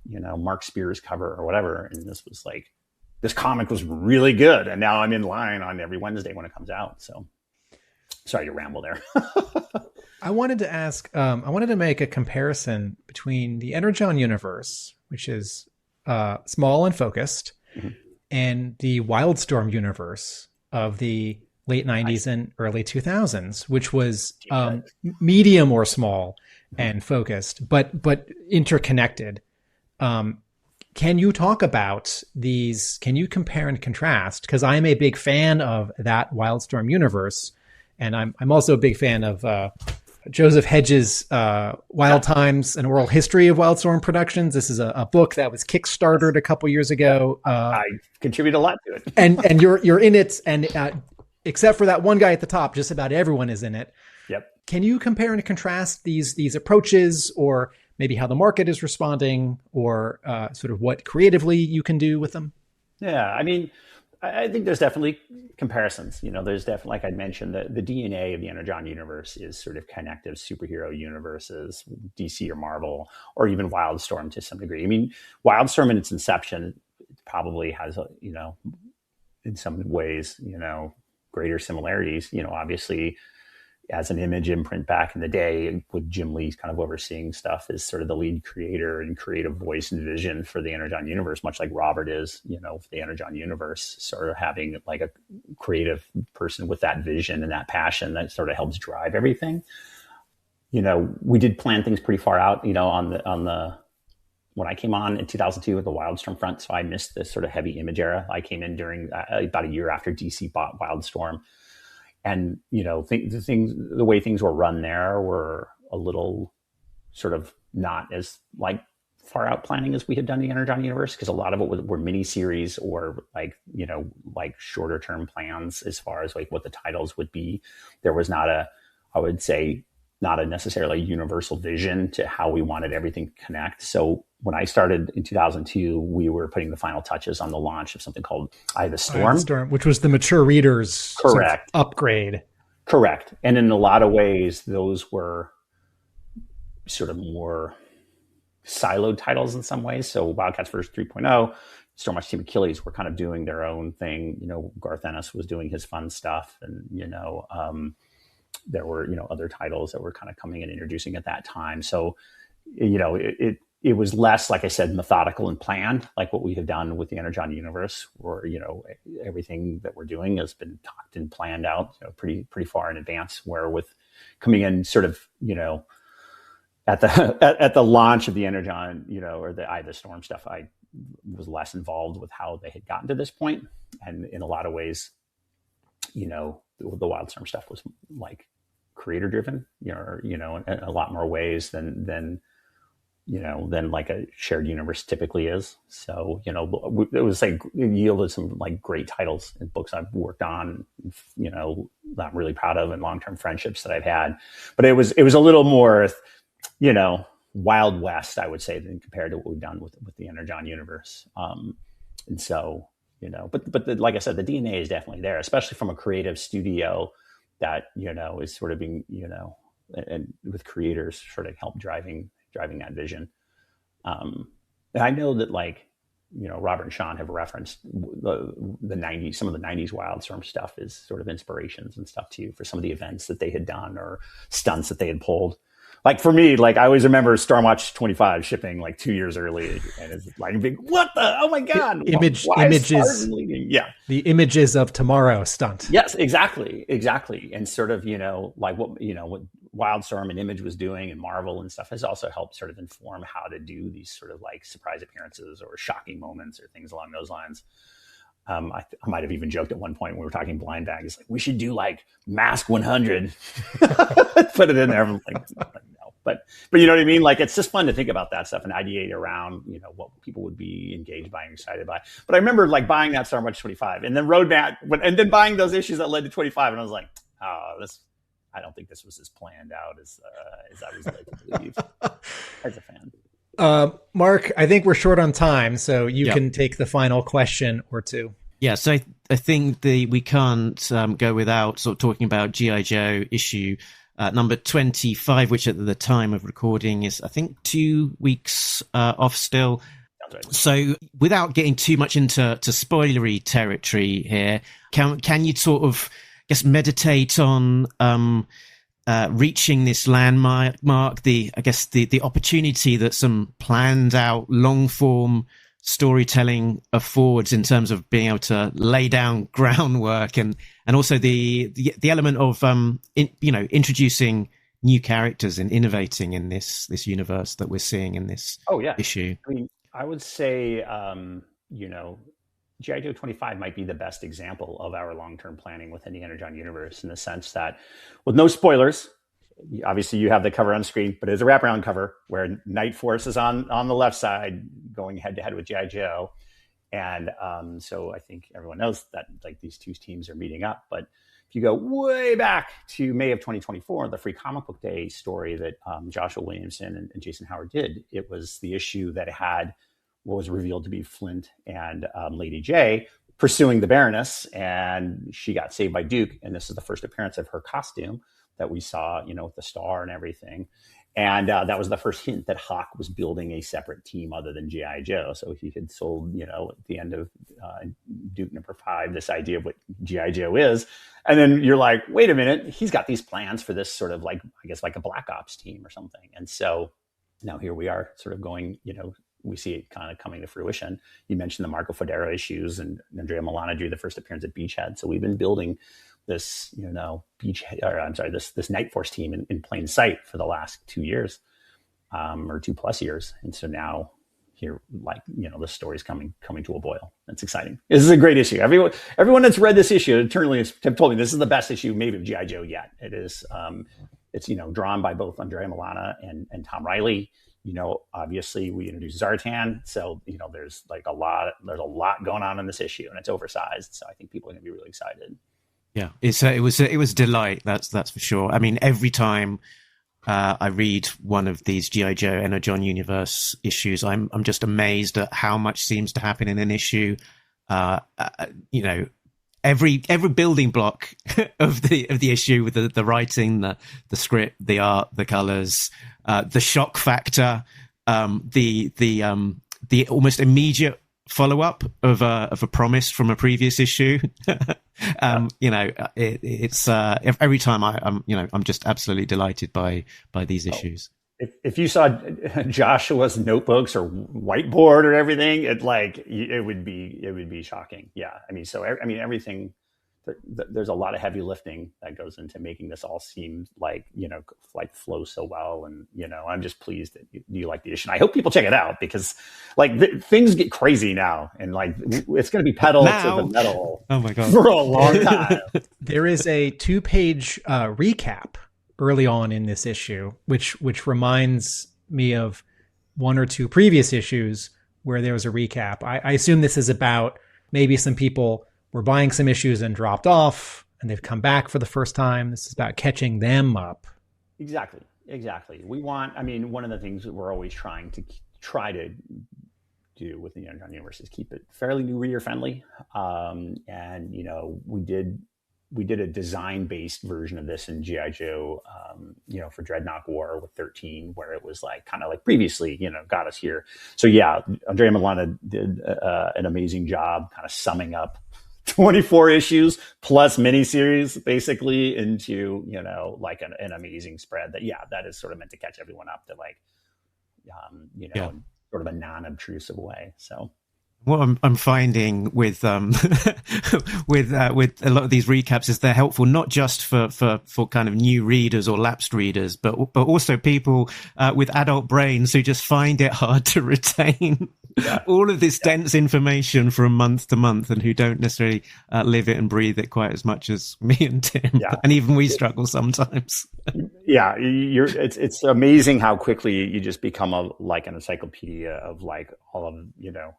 Mark Spears cover or whatever. And this was like, this comic was really good. And now I'm in line on every Wednesday when it comes out. So sorry to ramble there. I wanted to ask, I wanted to make a comparison between the Energon Universe, which is small and focused, and the Wildstorm universe of the late 90s and early 2000s, which was medium or small and focused, but interconnected. Can you talk about these? Can you compare and contrast? Because I'm a big fan of that Wildstorm universe, and I'm also a big fan of Joseph Hedges' Wild Times, an Oral History of Wildstorm Productions. This is a book that was Kickstarted a couple years ago. I contribute a lot to it. and you're in it, and except for that one guy at the top, just about everyone is in it. Yep. Can you compare and contrast these approaches, or maybe how the market is responding, or sort of what creatively you can do with them? Yeah, I mean, I think there's definitely comparisons. There's definitely, like I mentioned, the DNA of the Energon universe is sort of connective superhero universes, DC or Marvel, or even Wildstorm to some degree. I mean, Wildstorm in its inception probably has, in some ways, greater similarities. Obviously, as an image imprint back in the day, with Jim Lee kind of overseeing stuff as sort of the lead creator and creative voice and vision for the Energon universe, much like Robert is, for the Energon universe, sort of having like a creative person with that vision and that passion that sort of helps drive everything. We did plan things pretty far out, on the when I came on in 2002 with the Wildstorm front. So I missed this sort of heavy image era. I came in during about a year after DC bought Wildstorm. And, the way things were run there were a little sort of not as like far out planning as we had done the Energon universe, because a lot of it were mini series or like shorter term plans as far as like what the titles would be. There was not a necessarily universal vision to how we wanted everything to connect. So when I started in 2002, we were putting the final touches on the launch of something called Eye of the Storm, which was the mature readers correct sort of upgrade. Correct. And in a lot of ways, those were sort of more siloed titles in some ways. So Wildcats Verse 3.0, Stormwatch Team Achilles were kind of doing their own thing. Garth Ennis was doing his fun stuff, and there were other titles that were kind of coming and introducing at that time. So it was less, like I said, methodical and planned, like what we have done with the Energon Universe, where, everything that we're doing has been talked and planned out, pretty far in advance, where with coming in sort of, at the launch of the Energon, or the Eye of the Storm stuff, I was less involved with how they had gotten to this point. And in a lot of ways, the Wildstorm stuff was like creator driven, in a lot more ways than like a shared universe typically is. So, it was like, it yielded some like great titles and books I've worked on, that I'm really proud of, and long-term friendships that I've had. But it was a little more, Wild West, I would say, than compared to what we've done with the Energon Universe. And so, like I said, the DNA is definitely there, especially from a creative studio that, is sort of being, and with creators sort of help driving that vision. And I know that, like, Robert and Sean have referenced the 90s, some of the 90s Wildstorm stuff is sort of inspirations and stuff too, for some of the events that they had done or stunts that they had pulled. Like for me, like I always remember Stormwatch 25 shipping like 2 years early, and it's like big, what the, oh my God. Images. Yeah. The images of tomorrow stunt. Yes, exactly. And sort of, like what Wildstorm and Image was doing and Marvel and stuff has also helped sort of inform how to do these sort of like surprise appearances or shocking moments or things along those lines. I might have even joked at one point when we were talking blind bags, like we should do like M.A.S.K 100, put it in there. I'm like, no. But you know what I mean? Like, it's just fun to think about that stuff and ideate around, what people would be engaged by and excited by. But I remember like buying that Stormwatch 25 and then and then buying those issues that led to 25. And I was like, I don't think this was as planned out as I was led to believe as a fan. Mark, I think we're short on time, so you can take the final question or two. Yeah, so I think we can't go without sort of talking about G.I. Joe issue number 25, which at the time of recording is, I think, 2 weeks off still. That's right. So without getting too much into spoilery territory here, can you sort of, I guess, meditate on reaching this landmark, the opportunity that some planned out long form storytelling affords in terms of being able to lay down groundwork and also the element of introducing new characters and innovating in this universe that we're seeing in this issue. I mean, I would say G.I. Joe 25 might be the best example of our long-term planning within the Energon Universe, in the sense that, with no spoilers, obviously you have the cover on screen, but it's a wraparound cover where Night Force is on the left side going head-to-head with G.I. Joe. And so I think everyone knows that like these two teams are meeting up. But if you go way back to May of 2024, the Free Comic Book Day story that Joshua Williamson and Jason Howard did, it was the issue that had what was revealed to be Flint and Lady J pursuing the Baroness, and she got saved by Duke. And this is the first appearance of her costume that we saw, with the star and everything. And that was the first hint that Hawk was building a separate team other than G.I. Joe. So he had sold, at the end of Duke number 5, this idea of what G.I. Joe is. And then you're like, wait a minute, he's got these plans for this sort of like, I guess, like a Black Ops team or something. And so now here we are sort of going, we see it kind of coming to fruition. You mentioned the Marco Fodera issues, and Andrea Milano drew the first appearance at Beachhead. So we've been building this, this Night Force team in plain sight for the last 2 years, or 2+ years. And so now here, the story's coming to a boil. That's exciting. This is a great issue. Everyone that's read this issue internally has told me this is the best issue maybe of G.I. Joe yet. It is, it's, drawn by both Andrea Milano and Tom Riley. Obviously we introduced Zartan. So, there's a lot going on in this issue, and it's oversized. So I think people are going to be really excited. Yeah, it was delight. That's for sure. I mean, every time I read one of these G.I. Joe Energon Universe issues, I'm just amazed at how much seems to happen in an issue. Every building block of the issue, with the writing, the script, the art, the colors, the shock factor, the almost immediate follow-up of a promise from a previous issue. It's every time I'm just absolutely delighted by these issues. if you saw Joshua's notebooks or whiteboard or everything, it would be shocking. Yeah, I mean, everything. There's a lot of heavy lifting that goes into making this all seem like flow so well, and I'm just pleased that you like the issue. And I hope people check it out because things get crazy now, and it's going to be pedal to the metal. Oh my god, for a long time. There is a 2-page recap early on in this issue, which reminds me of one or two previous issues where there was a recap. I assume this is about maybe some people were buying some issues and dropped off, and they've come back for the first time. This is about catching them up. Exactly. One of the things that we're always trying to do with the Energon Universe is keep it fairly new reader friendly. And we did a design-based version of this in G.I. Joe, for Dreadnought War with 13, where it was kind of previously, got us here. So yeah, Andrea Milana did an amazing job kind of summing up 24 issues plus miniseries basically into, an amazing spread that is sort of meant to catch everyone up to in sort of a non-obtrusive way. So. What I'm finding with with a lot of these recaps is they're helpful not just for kind of new readers or lapsed readers, but also people with adult brains who just find it hard to retain all of this dense information from month to month, and who don't necessarily live it and breathe it quite as much as me and Tim. Yeah. And even we struggle sometimes. Yeah, it's amazing how quickly you just become an encyclopedia of all of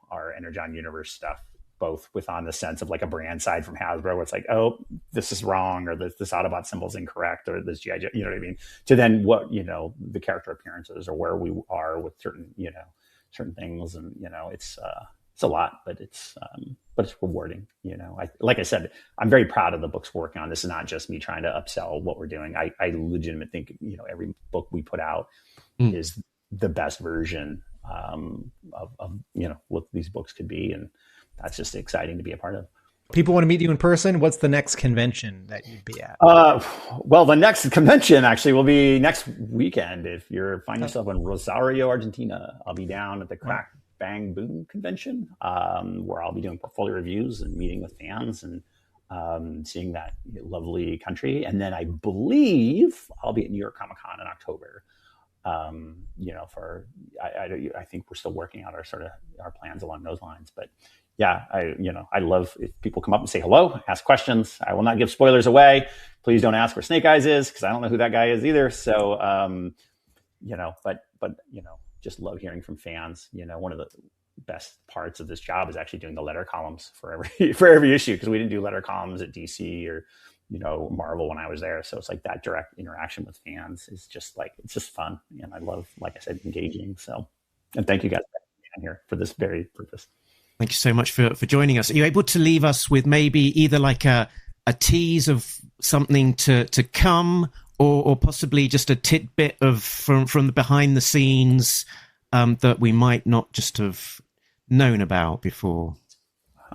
our Energon Universe stuff, both on the sense of a brand side from Hasbro, where it's oh, this is wrong, or this Autobot symbol is incorrect, or this GI Joe, you know what I mean? To then what the character appearances or where we are with certain things, and it's a lot, but it's rewarding. Like I said, I'm very proud of the books we're working on. This is not just me trying to upsell what we're doing. I legitimately think every book we put out is the best version of what these books could be, and that's just exciting to be a part of. People want to meet you in person. What's the next convention that you'd be at? Well, the next convention actually will be next weekend. If you find yourself in Rosario, Argentina, I'll be down at the Crack Bang Boom convention, where I'll be doing portfolio reviews and meeting with fans and seeing that lovely country. And then I believe I'll be at New York Comic Con in October. I think we're still working out our plans along those lines, but yeah, I love if people come up and say hello, ask questions. I will not give spoilers away. Please don't ask where Snake Eyes is, because I don't know who that guy is either. So, but just love hearing from fans. One of the best parts of this job is actually doing the letter columns for every issue, because we didn't do letter columns at DC or Marvel when I was there. So it's that direct interaction with fans is just it's just fun, and I love, like I said, engaging. So, and thank you guys for being here for this very purpose. Thank you so much for joining us. Are you able to leave us with maybe either a tease of something to come, or possibly just a tidbit from the behind the scenes that we might not just have known about before?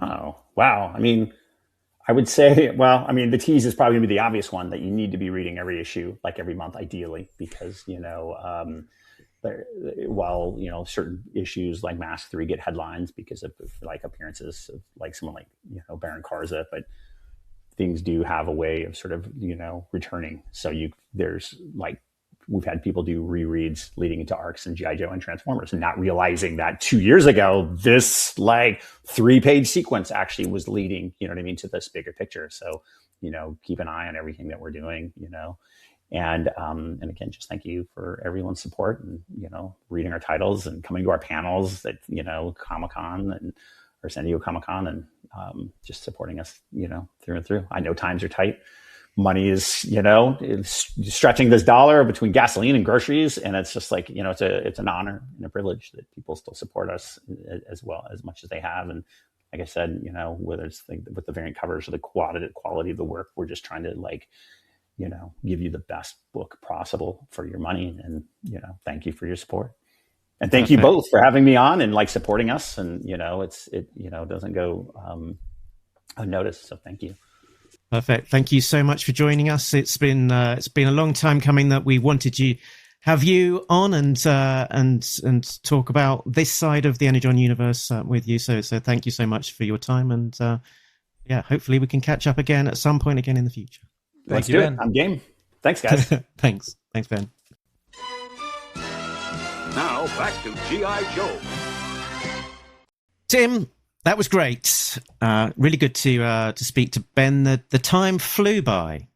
Oh, wow. I would say, the tease is probably going to be the obvious one, that you need to be reading every issue, every month, ideally, because, while, certain issues like M.A.S.K 3 get headlines because of appearances of someone Baron Karza, but things do have a way of sort of, returning. So we've had people do rereads leading into arcs in G.I. Joe and Transformers, and not realizing that 2 years ago, this 3-page sequence actually was leading, to this bigger picture. So, keep an eye on everything that we're doing, and again, just thank you for everyone's support and, reading our titles and coming to our panels at, Comic-Con or San Diego Comic-Con, and just supporting us, through and through. I know times are tight. Money is, stretching this dollar between gasoline and groceries. And it's just it's an honor and a privilege that people still support us as well, as much as they have. And like I said, whether it's with the variant covers or the quality of the work, we're just trying to give you the best book possible for your money. And, thank you for your support. And thank you both for having me on and supporting us. And, it doesn't go unnoticed. So thank you. Perfect. Thank you so much for joining us. It's been a long time coming that we wanted you have you on and talk about this side of the Energon universe with you. So thank you so much for your time, and hopefully we can catch up again at some point again in the future. Let's do it. I'm game. Thanks, guys. Thanks, Ben. Now back to G.I. Joe. Tim, that was great. Really good to speak to Ben. The time flew by.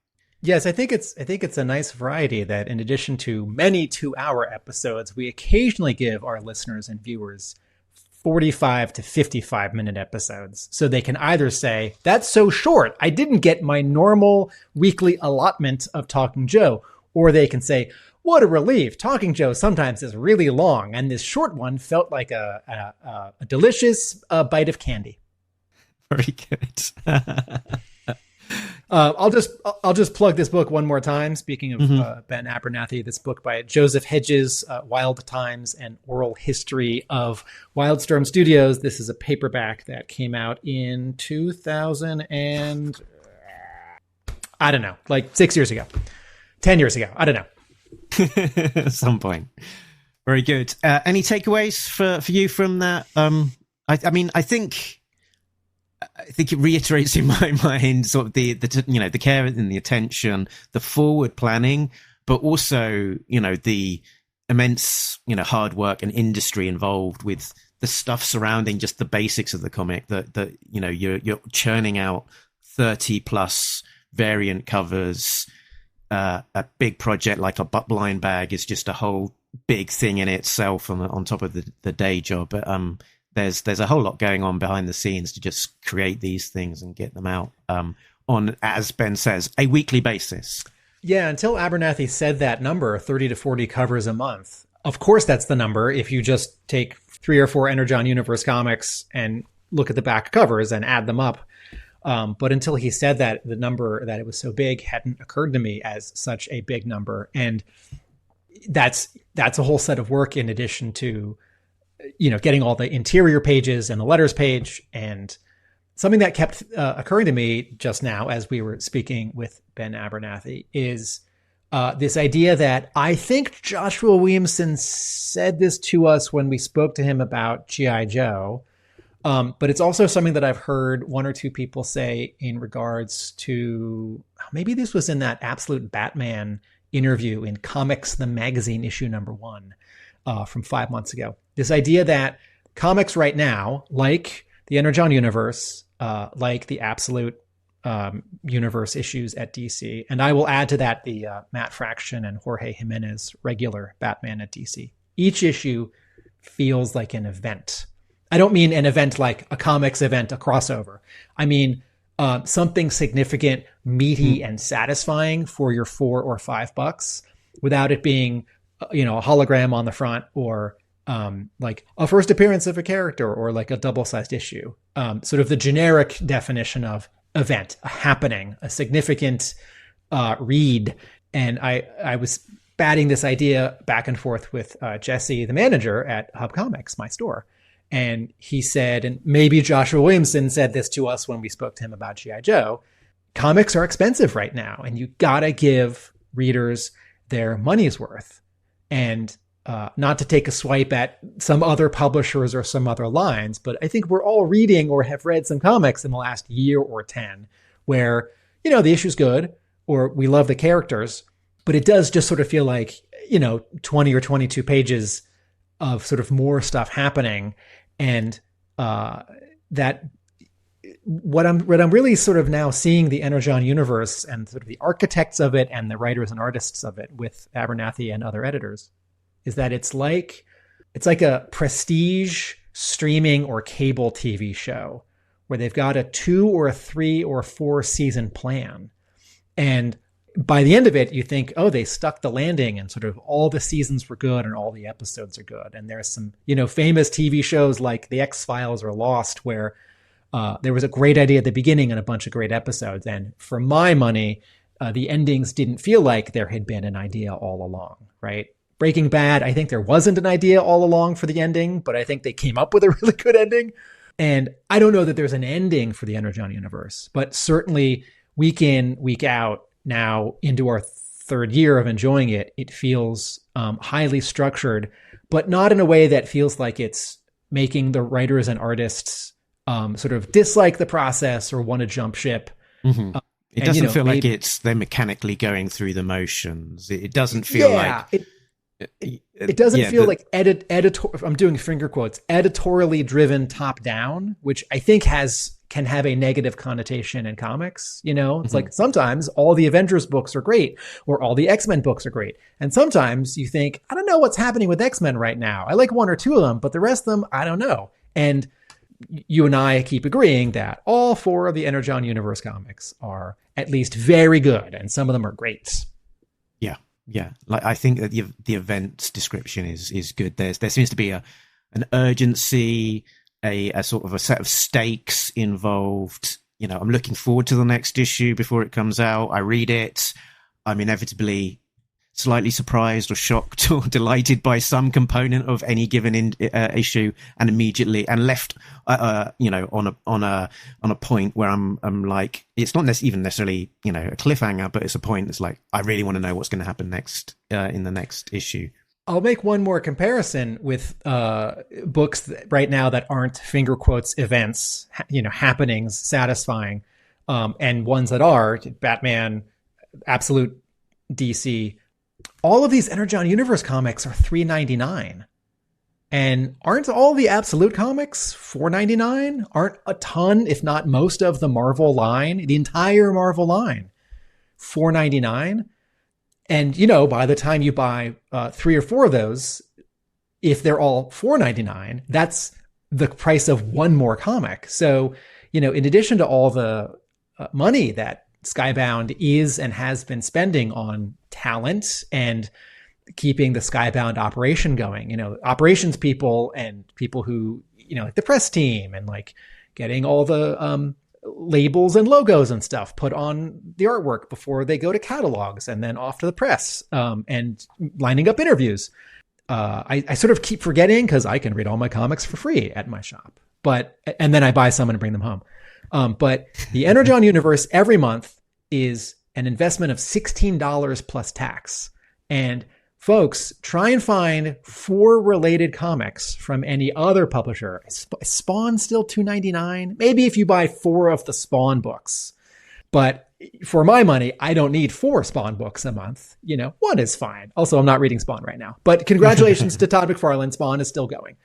Yes, I think it's a nice variety that in addition to many 2-hour episodes, we occasionally give our listeners and viewers 45 to 55-minute episodes. So they can either say, that's so short, I didn't get my normal weekly allotment of Talking Joe. Or they can say, what a relief, Talking Joe sometimes is really long, and this short one felt like a delicious bite of candy. Very good. I'll just plug this book one more time. Speaking of Ben Abernathy, this book by Joseph Hedges, Wild Times and Oral History of Wildstorm Studios. This is a paperback that came out in 2000 and I don't know, like 6 years ago, 10 years ago. I don't know. At some point. Very good. Any takeaways for you from that? I think it reiterates in my mind sort of the care and the attention, the forward planning, but also, the immense, hard work and industry involved with the stuff surrounding just the basics of the comic that you're churning out 30 plus variant covers. A big project like a blind bag is just a whole big thing in itself on top of the day job. But, there's a whole lot going on behind the scenes to just create these things and get them out on, as Ben says, a weekly basis. Yeah, until Abernathy said that number, 30 to 40 covers a month. Of course, that's the number if you just take 3 or 4 Energon Universe comics and look at the back covers and add them up. But until he said that, the number that it was so big hadn't occurred to me as such a big number. And that's a whole set of work in addition to getting all the interior pages and the letters page. And something that kept occurring to me just now as we were speaking with Ben Abernathy is this idea that I think Joshua Williamson said this to us when we spoke to him about G.I. Joe. But it's also something that I've heard 1 or 2 people say in regards to, maybe this was in that Absolute Batman interview in Comics, the magazine issue #1 from 5 months ago. This idea that comics right now, like the Energon Universe, like the Absolute Universe issues at DC, and I will add to that the Matt Fraction and Jorge Jimenez regular Batman at DC. Each issue feels like an event. I don't mean an event like a comics event, a crossover. I mean something significant, meaty, and satisfying for your $4 or $5 without it being, a hologram on the front or like a first appearance of a character or like a double-sized issue. Sort of the generic definition of event, a happening, a significant read. And I was batting this idea back and forth with Jesse, the manager at Hub Comics, my store. And he said, and maybe Joshua Williamson said this to us when we spoke to him about G.I. Joe, comics are expensive right now, and you gotta give readers their money's worth. And not to take a swipe at some other publishers or some other lines, but I think we're all reading or have read some comics in the last year or 10 where, the issue's good or we love the characters, but it does just sort of feel like, 20 or 22 pages of sort of more stuff happening. And that what I'm really sort of now seeing the Energon Universe and sort of the architects of it and the writers and artists of it with Abernathy and other editors is that it's like a prestige streaming or cable TV show where they've got a 2 or 3 or 4 season plan. And by the end of it, you think, oh, they stuck the landing and sort of all the seasons were good and all the episodes are good. And there's some, famous TV shows like The X-Files or Lost where there was a great idea at the beginning and a bunch of great episodes. And for my money, the endings didn't feel like there had been an idea all along, right? Breaking Bad, I think there wasn't an idea all along for the ending, but I think they came up with a really good ending. And I don't know that there's an ending for the Energon Universe, but certainly week in, week out, now into our third year of enjoying it, it feels highly structured, but not in a way that feels like it's making the writers and artists sort of dislike the process or want to jump ship. Mm-hmm. It doesn't feel like they're mechanically going through the motions. It doesn't feel like... It doesn't feel like I'm doing finger quotes, editorially driven top down, which I think can have a negative connotation in comics. It's like sometimes all the Avengers books are great or all the X-Men books are great. And sometimes you think, I don't know what's happening with X-Men right now. I like one or two of them, but the rest of them, I don't know. And you and I keep agreeing that all 4 of the Energon Universe comics are at least very good. And some of them are great. Yeah, like I think that the event's description is good. There seems to be an urgency, a sort of a set of stakes involved. I'm looking forward to the next issue before it comes out. I read it. I'm inevitably slightly surprised or shocked or delighted by some component of any given issue, and immediately and left, on a point where I'm like, it's not even necessarily a cliffhanger, but it's a point that's like, I really want to know what's going to happen next in the next issue. I'll make one more comparison with books right now that aren't finger quotes events, happenings, satisfying, and ones that are Batman, Absolute, DC. All of these Energon Universe comics are $3.99, and aren't all the Absolute comics $4.99? Aren't a ton, if not most of the Marvel line, the entire Marvel line, $4.99? And by the time you buy 3 or 4 of those, if they're all $4.99, that's the price of one more comic. So, in addition to all the money that Skybound is and has been spending on talent and keeping the Skybound operation going, operations people and people who, like the press team and like getting all the labels and logos and stuff put on the artwork before they go to catalogs and then off to the press, and lining up interviews. I sort of keep forgetting because I can read all my comics for free at my shop, and then I buy some and bring them home. But the Energon Universe every month is an investment of $16 plus tax. And folks, try and find 4 related comics from any other publisher. Spawn's still $2.99. Maybe if you buy 4 of the Spawn books. But for my money, I don't need 4 Spawn books a month. 1 is fine. Also, I'm not reading Spawn right now. But congratulations to Todd McFarlane. Spawn is still going.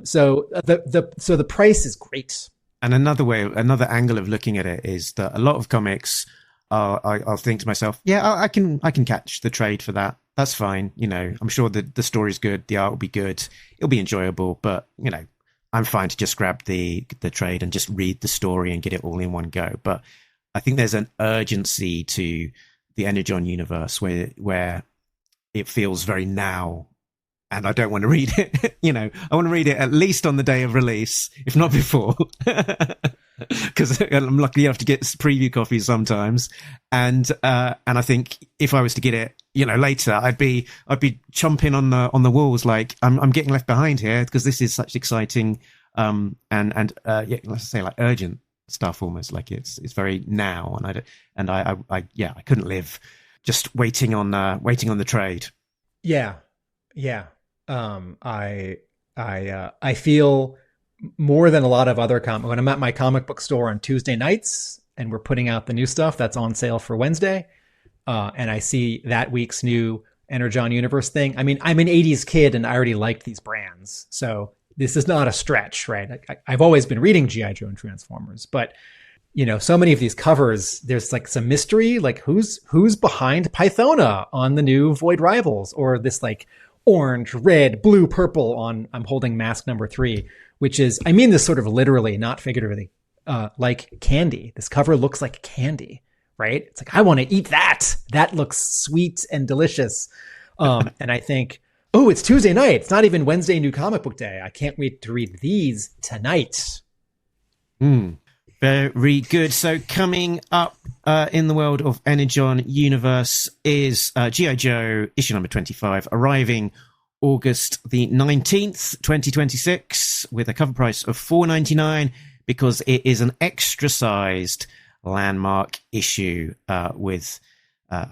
So the price is great. And another angle of looking at it is that a lot of comics, I'll think to myself, I can catch the trade for that. That's fine. I'm sure the story's good. The art will be good. It'll be enjoyable. But, I'm fine to just grab the trade and just read the story and get it all in one go. But I think there's an urgency to the Energon Universe where it feels very now. And I don't want to read it. I want to read it at least on the day of release, if not before, because I'm lucky enough to get preview copies sometimes. And I think if I was to get it, later, I'd be chomping on the walls like I'm getting left behind here because this is such exciting let's say like urgent stuff almost, like it's very now, and I couldn't live just waiting on the trade. Yeah. I feel more than a lot of other when I'm at my comic book store on Tuesday nights and we're putting out the new stuff that's on sale for Wednesday, and I see that week's new Energon Universe thing. I mean, I'm an 80s kid and I already liked these brands, so this is not a stretch, right? I've always been reading G.I. Joe and Transformers, but so many of these covers, there's like some mystery, like who's behind Pythona on the new Void Rivals, or this like orange, red, blue, purple on, I'm holding M.A.S.K number 3, which is, I mean this sort of literally, not figuratively, like candy. This cover looks like candy, right? It's like, I want to eat that. That looks sweet and delicious. And I think, oh, it's Tuesday night. It's not even Wednesday New Comic Book Day. I can't wait to read these tonight. Very good. So coming up in the world of Energon Universe is G.I. Joe issue number 25, arriving August the 19th, 2026, with a cover price of $4.99 because it is an extra-sized landmark issue with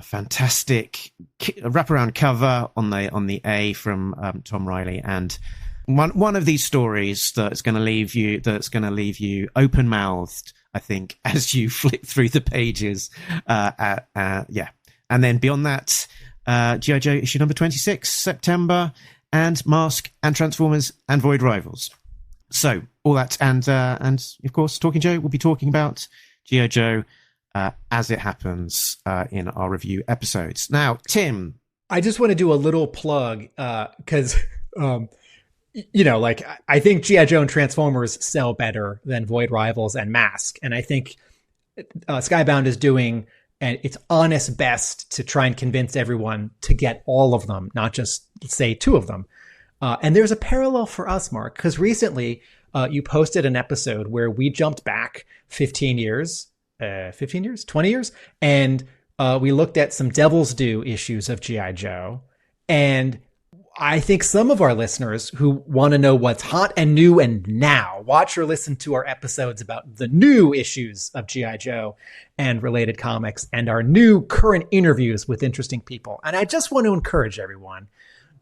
fantastic wraparound cover on the A from Tom Riley, and one of these stories that's going to leave you open mouthed, I think, as you flip through the pages. Yeah, and then beyond that, G.I. Joe issue number 26, September, and M.A.S.K and Transformers and Void Rivals. So all that, and of course, Talking Joe will be talking about G.I. Joe as it happens in our review episodes. Now, Tim, I just want to do a little plug because, like I think G.I. Joe and Transformers sell better than Void Rivals and M.A.S.K, and I think Skybound is doing its honest best to try and convince everyone to get all of them, not just say 2 of them. And there's a parallel for us, Mark, because recently you posted an episode where we jumped back 20 years, and we looked at some Devil's Due issues of G.I. Joe. And I think some of our listeners who want to know what's hot and new and now watch or listen to our episodes about the new issues of G.I. Joe and related comics and our new current interviews with interesting people. And I just want to encourage everyone,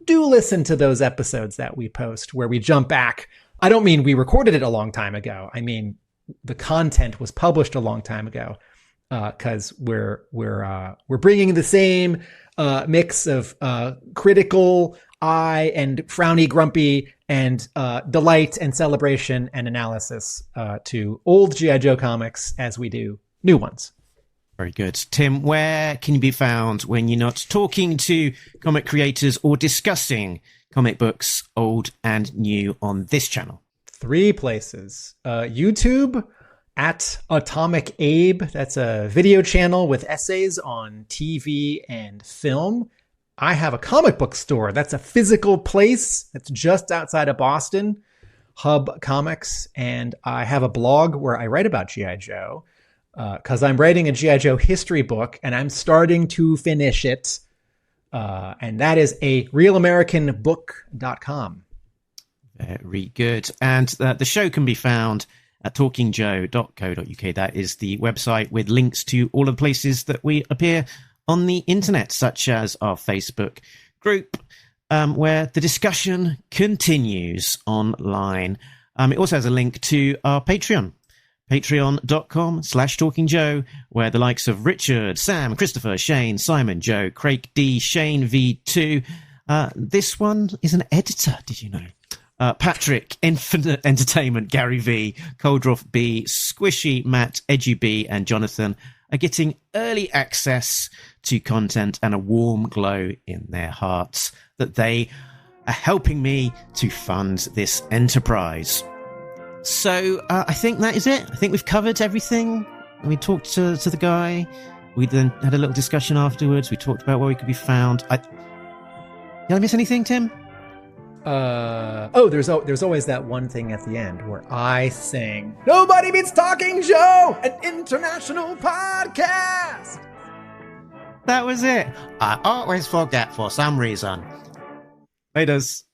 do listen to those episodes that we post where we jump back. I don't mean we recorded it a long time ago. I mean, the content was published a long time ago, because we're bringing the same mix of critical eye and frowny grumpy and delight and celebration and analysis to old G.I. Joe comics as we do new ones. Very good. Tim, where can you be found when you're not talking to comic creators or discussing comic books, old and new, on this channel? 3 places. YouTube at Atomic Abe. That's a video channel with essays on TV and film. I have a comic book store. That's a physical place that's just outside of Boston, Hub Comics. And I have a blog where I write about G.I. Joe because I'm writing a G.I. Joe history book and I'm starting to finish it. And that is a realamericanbook.com. Very good. And the show can be found at talkingjoe.co.uk. That is the website with links to all of the places that we appear on the internet, such as our Facebook group, where the discussion continues online. It also has a link to our Patreon, patreon.com/talkingjoe, where the likes of Richard, Sam, Christopher, Shane, Simon, Joe, Craig D, Shane V2. This one is an editor, did you know? Patrick, Infinite Entertainment, Gary V, Coldroff B, Squishy, Matt, Edgy B, and Jonathan are getting early access to content and a warm glow in their hearts that they are helping me to fund this enterprise. So I think that is it. I think we've covered everything. We talked to the guy. We then had a little discussion afterwards. We talked about where we could be found. Did I miss anything, Tim? There's always that one thing at the end where I sing "Nobody Beats Talking Joe," an international podcast. That was it. I always forget for some reason. Laters.